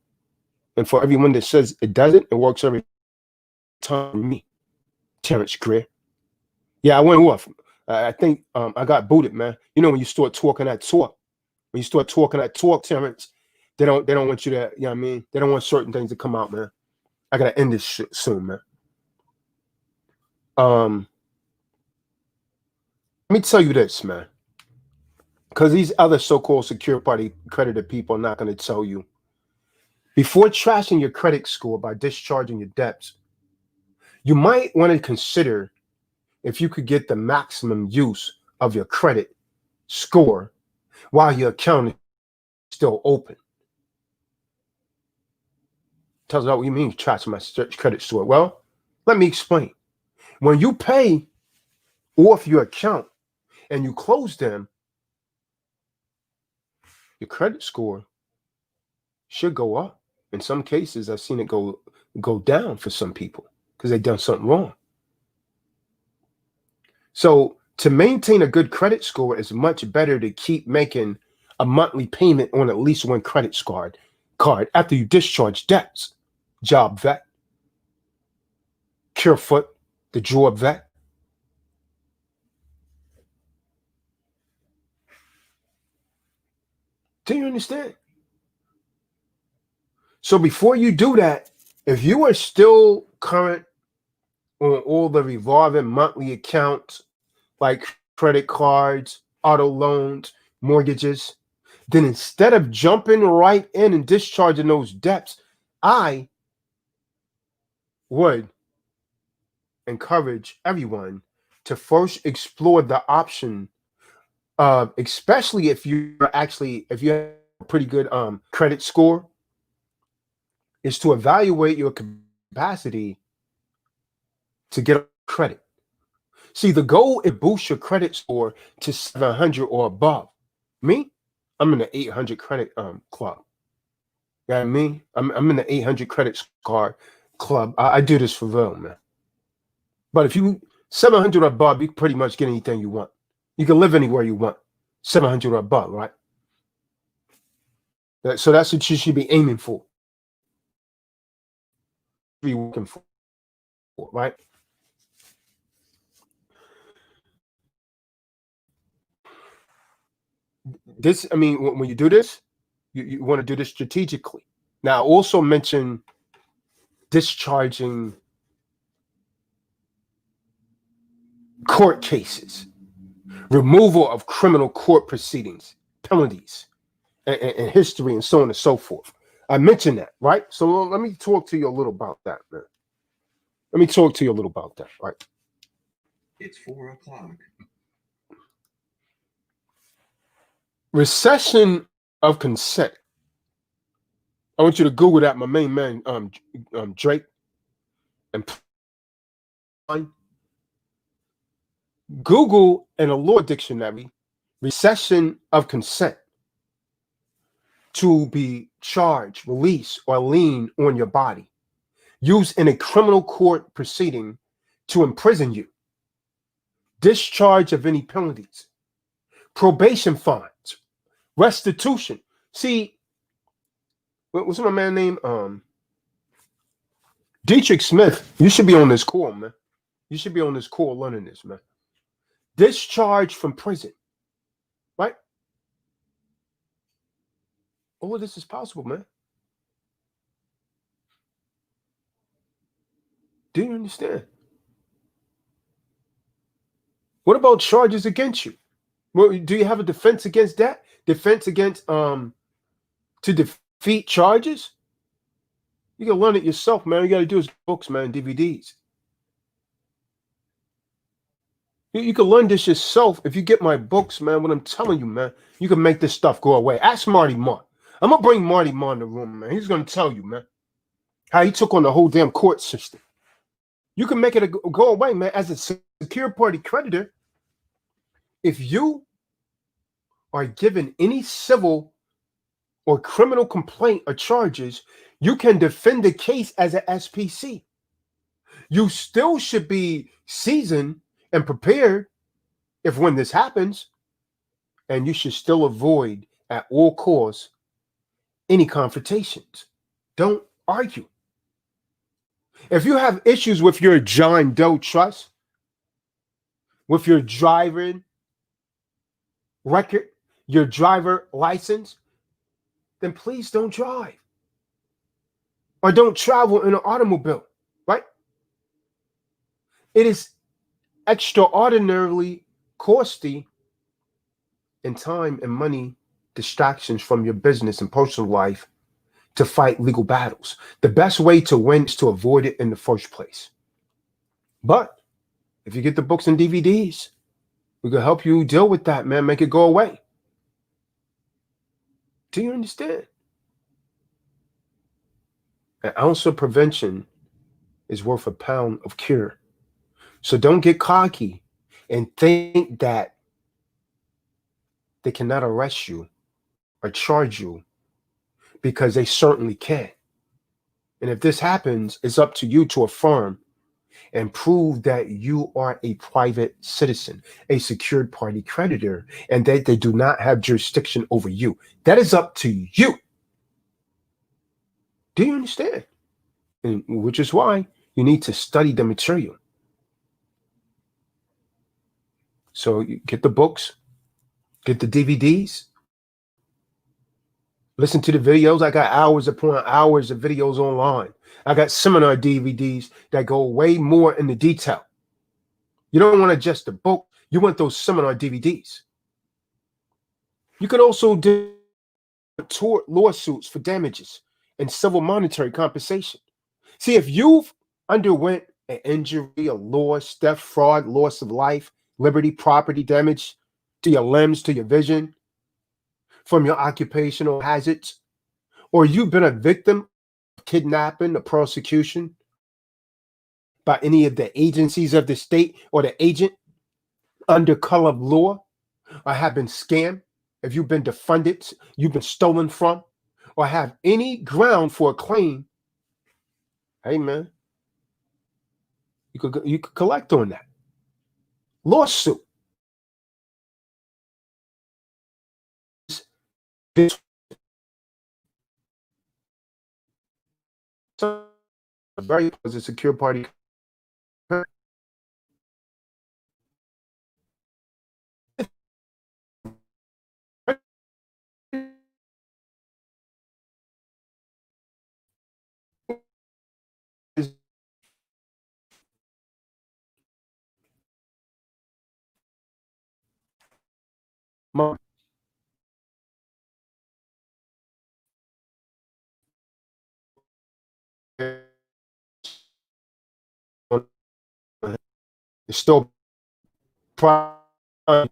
And for everyone that says it doesn't, it works every time for me. Terrence Greer. Yeah, I went off. I think I got booted, man. You know when you start talking that talk, Terrence, they don't want you to, you know what I mean? They don't want certain things to come out, man. I gotta end this shit soon, man. Let me tell you this, man. Because these other so-called secure party creditor people are not gonna tell you. Before trashing your credit score by discharging your debts, you might want to consider if you could get the maximum use of your credit score while your account is still open. Tells us what you mean, trash my credit score. Well, let me explain. When you pay off your account and you close them, your credit score should go up. In some cases, I've seen it go down for some people because they've done something wrong. So to maintain a good credit score, it's much better to keep making a monthly payment on at least one credit card after you discharge debts. Job vet, Carefoot, the drawer vet. Do you understand? So before you do that, if you are still current on all the revolving monthly accounts like credit cards, auto loans, mortgages, then instead of jumping right in and discharging those debts, I would encourage everyone to first explore the option of, especially if if you have a pretty good credit score, is to evaluate your capacity to get credit. See, the goal is boost your credit score to 700 or above. Me, I'm in the 800 credit club. You know what I mean? I'm in the 800 credit card club. I do this for real, man. But if you 700 or above, you can pretty much get anything you want. You can live anywhere you want. 700 or above, right? So that's what you should be aiming for. Be working for, right? This, I mean, when you do this, you want to do this strategically. Now, I also mention discharging court cases, removal of criminal court proceedings, penalties, and history, and so on and so forth. I mentioned that, right? So let me talk to you a little about that, man. Let me talk to you a little about that, right? It's 4 o'clock. Recession of consent. I want you to Google that, my main man, Drake, and Google in a law dictionary, recession of consent to be charged, released, or lien on your body, used in a criminal court proceeding to imprison you, discharge of any penalties, probation fines, restitution. See, what's my man name? Dietrich Smith. You should be on this call, man. You should be on this call learning this, man. Discharge from prison, right? All of this is possible, man. Do you understand? What about charges against you? Well, do you have a defense against that? Defense against to defeat charges? You can learn it yourself, man. You got to do is books, man, DVDs. You can learn this yourself. If you get my books, man, what I'm telling you, man, you can make this stuff go away. Ask Marty Marr. I'm going to bring Marty Marr in the room, man. He's going to tell you, man, how he took on the whole damn court system. You can make it go away, man. As a secured party creditor, if you are given any civil or criminal complaint or charges, you can defend the case as an SPC. You still should be seasoned and prepared if when this happens, and you should still avoid at all costs any confrontations. Don't argue. If you have issues with your John Doe trust, with your driving record, your driver license, then please don't drive or don't travel in an automobile, right? It is extraordinarily costly in time and money, distractions from your business and personal life to fight legal battles. The best way to win is to avoid it in the first place. But if you get the books and DVDs, we can help you deal with that, man. Make it go away. Do you understand? An ounce of prevention is worth a pound of cure. So don't get cocky and think that they cannot arrest you or charge you, because they certainly can. And if this happens, it's up to you to affirm and prove that you are a private citizen, a secured party creditor, and that they do not have jurisdiction over you. That is up to you. Do you understand? And which is why you need to study the material. So you get the books, get the DVDs, listen to the videos. I got hours upon hours of videos online. I got seminar DVDs that go way more into detail. You don't want just the book. You want those seminar DVDs. You could also do tort lawsuits for damages and civil monetary compensation. See, if you've underwent an injury, a loss, theft, fraud, loss of life, liberty, property damage to your limbs, to your vision, from your occupational hazards, or you've been a victim of kidnapping or prosecution by any of the agencies of the state or the agent under color of law, or have been scammed, if you've been defunded, you've been stolen from, or have any ground for a claim, hey man, you could collect on that lawsuit. This very was a secure party is my it's still private.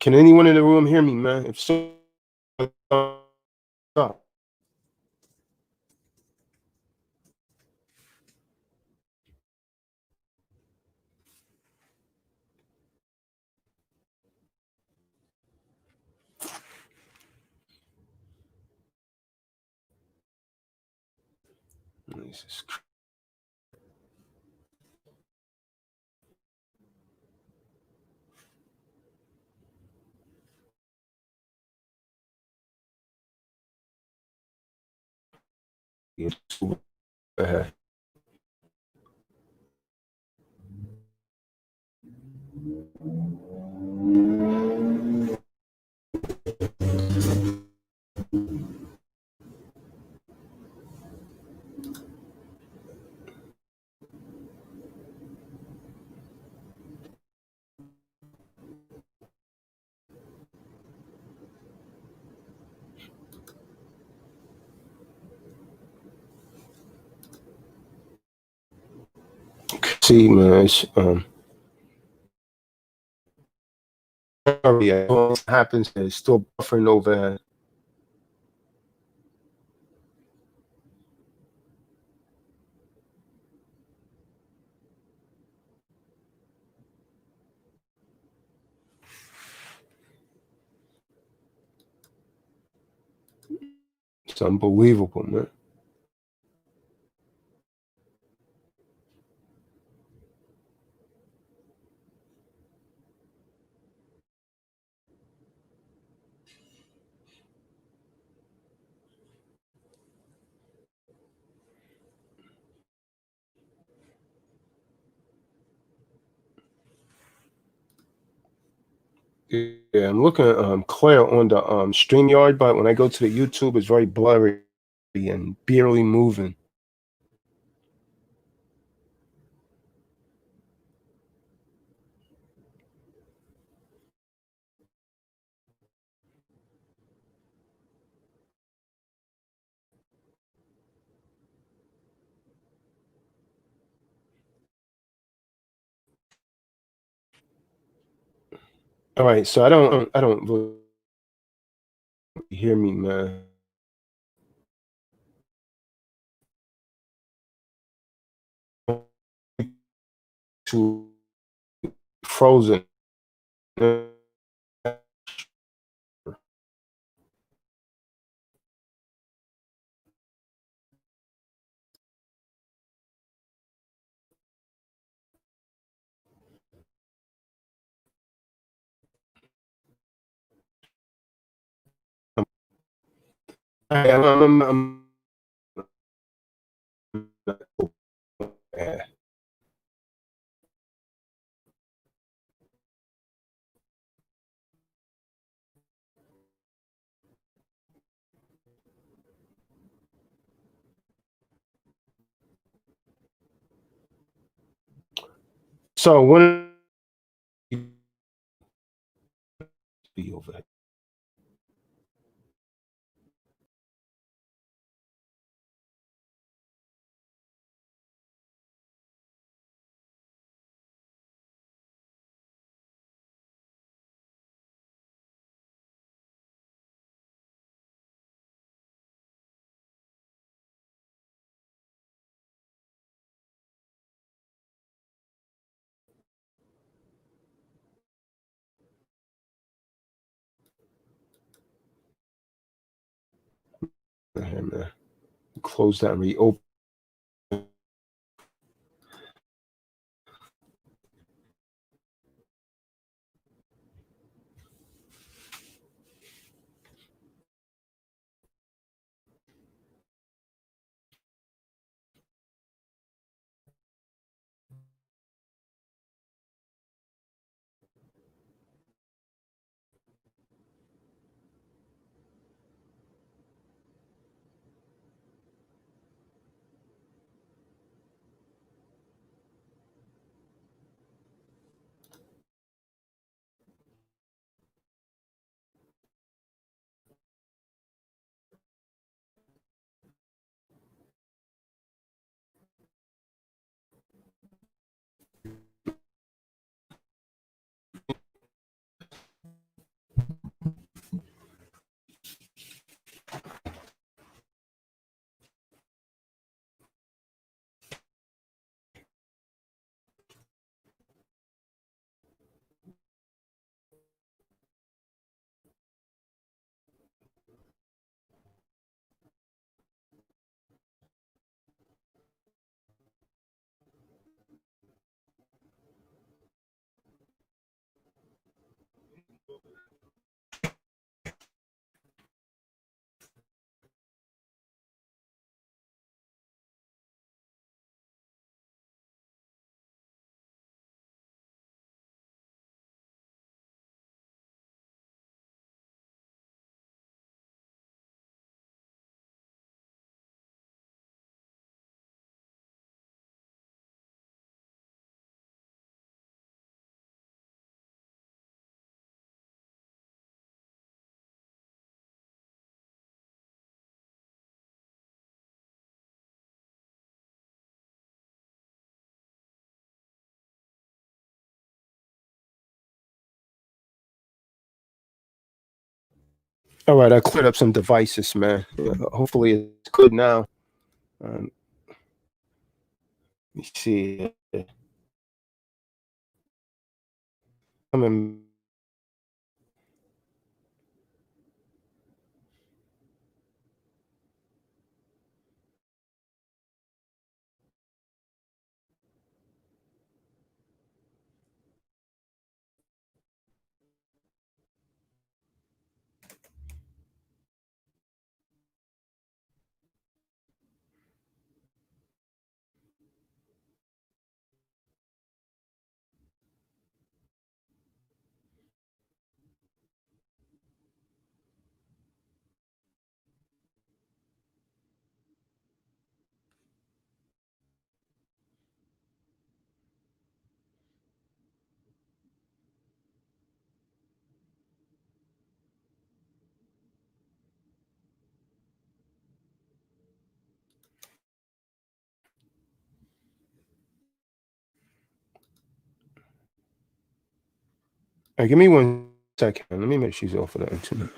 Can anyone in the room hear me, man? If so, up. Jesus Christ. See, man, what happens is still buffering over. It's unbelievable, man. Yeah, I'm looking clear on the StreamYard, but when I go to the YouTube, it's very blurry and barely moving. All right, so I don't really hear me, man. To frozen. I'm so when you be over here, man. Close that and reopen. All right, I cleared up some devices, man. Hopefully it's good now. Let me see. I'm in. Give me 1 second. Let me make sure she's off of the internet.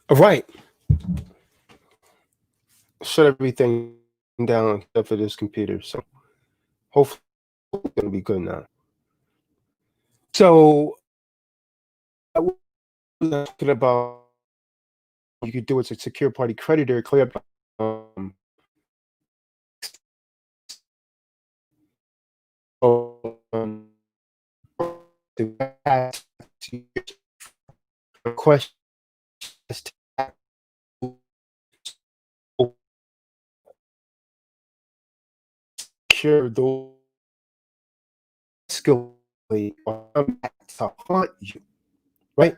All right. Shut everything down except for this computer. So hopefully it's gonna be good now. So I was talking about you could do as a secure party creditor, clear up um the questions to secure those skills to haunt you, right?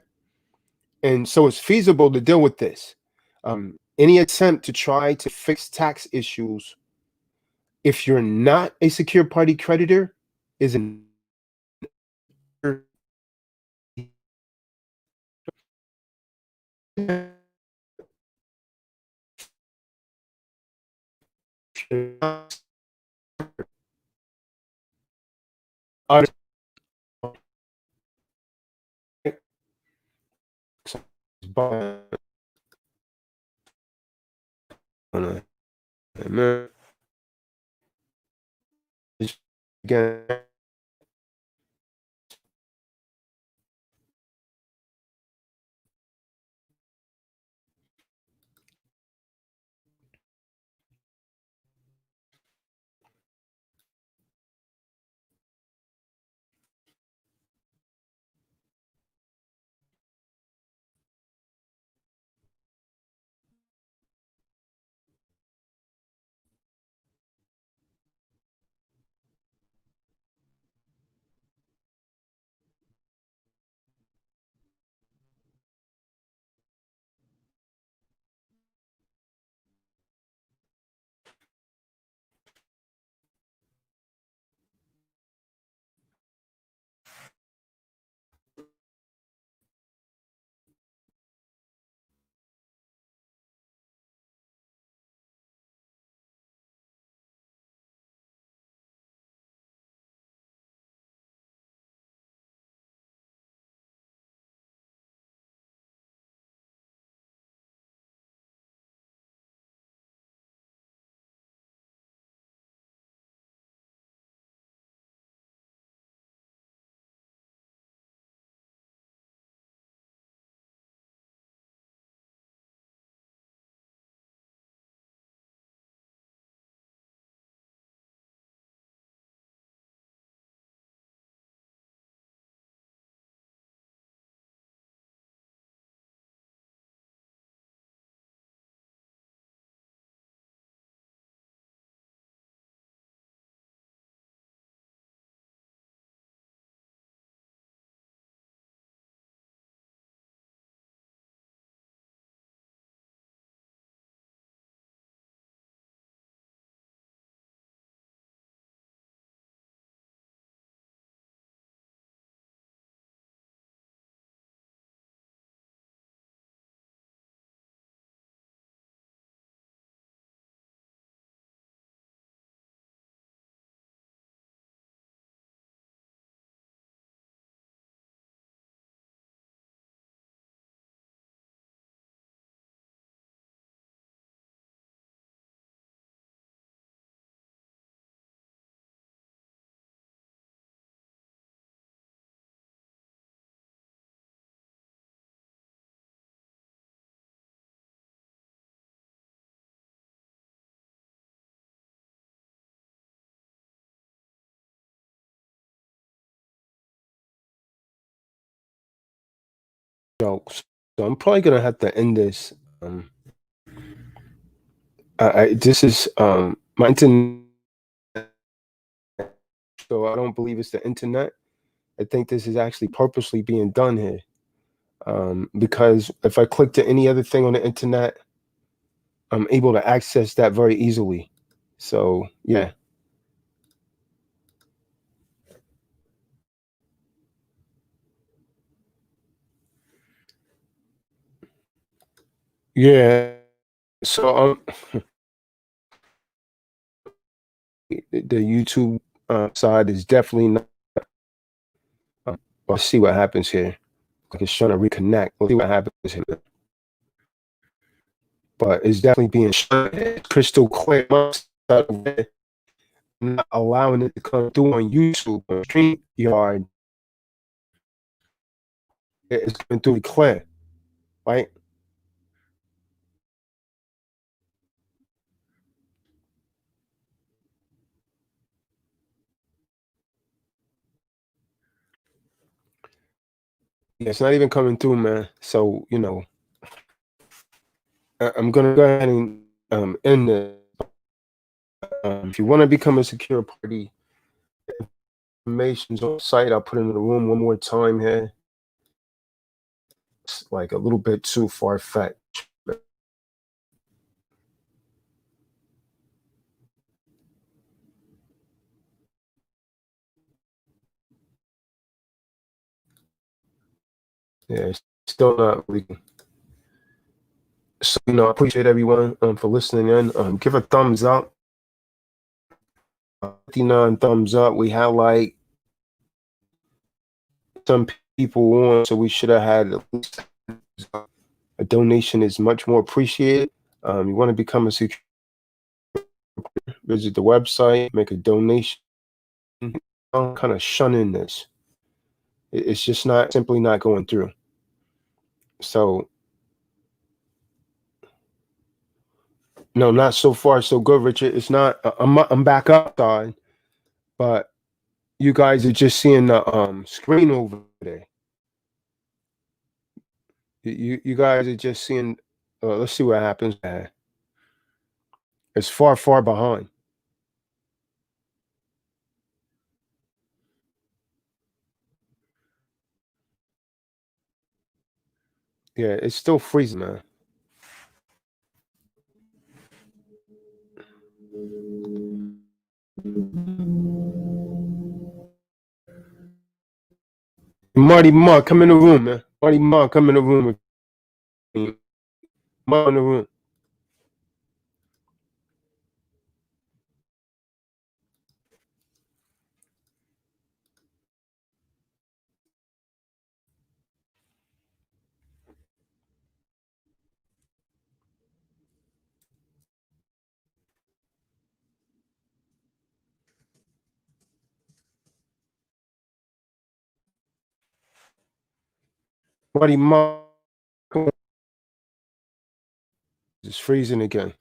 And so it's feasible to deal with this. Any attempt to try to fix tax issues if you're not a secure party creditor is an again. jokes. So I'm probably gonna have to end this. Um, this is my internet, so I don't believe it's the internet. I think this is actually purposely being done here. Because if I click to any other thing on the internet, I'm able to access that very easily. So yeah, yeah. So the YouTube side is definitely not. Let's see what happens here. Like it's trying to reconnect. Let's see what happens here. But it's definitely being crystal clear. Not allowing it to come through on YouTube on StreamYard. It's coming through clear, right? Yeah, it's not even coming through, man. So I'm gonna go ahead and end this. If you want to become a secure party, information's on the site. I'll put it in the room one more time here. It's like a little bit too far fetched. Yeah, it's still not leaking. So I appreciate everyone for listening in. Give a thumbs up. 59 thumbs up. We had like some people on, so we should have had at least a donation is much more appreciated. You want to become a secure, visit the website, make a donation. I'm kind of shunning this. It's just not simply not going through. So no, not so far so good, Richard. It's not. I'm back outside, but you guys are just seeing the screen over there. You guys are just seeing. Let's see what happens. It's far behind. Yeah, it's still freezing, man. Marty Ma, come in the room, man. Marty Ma, come in the room with me. Ma in the room. Marty Ma, come on. It's freezing again.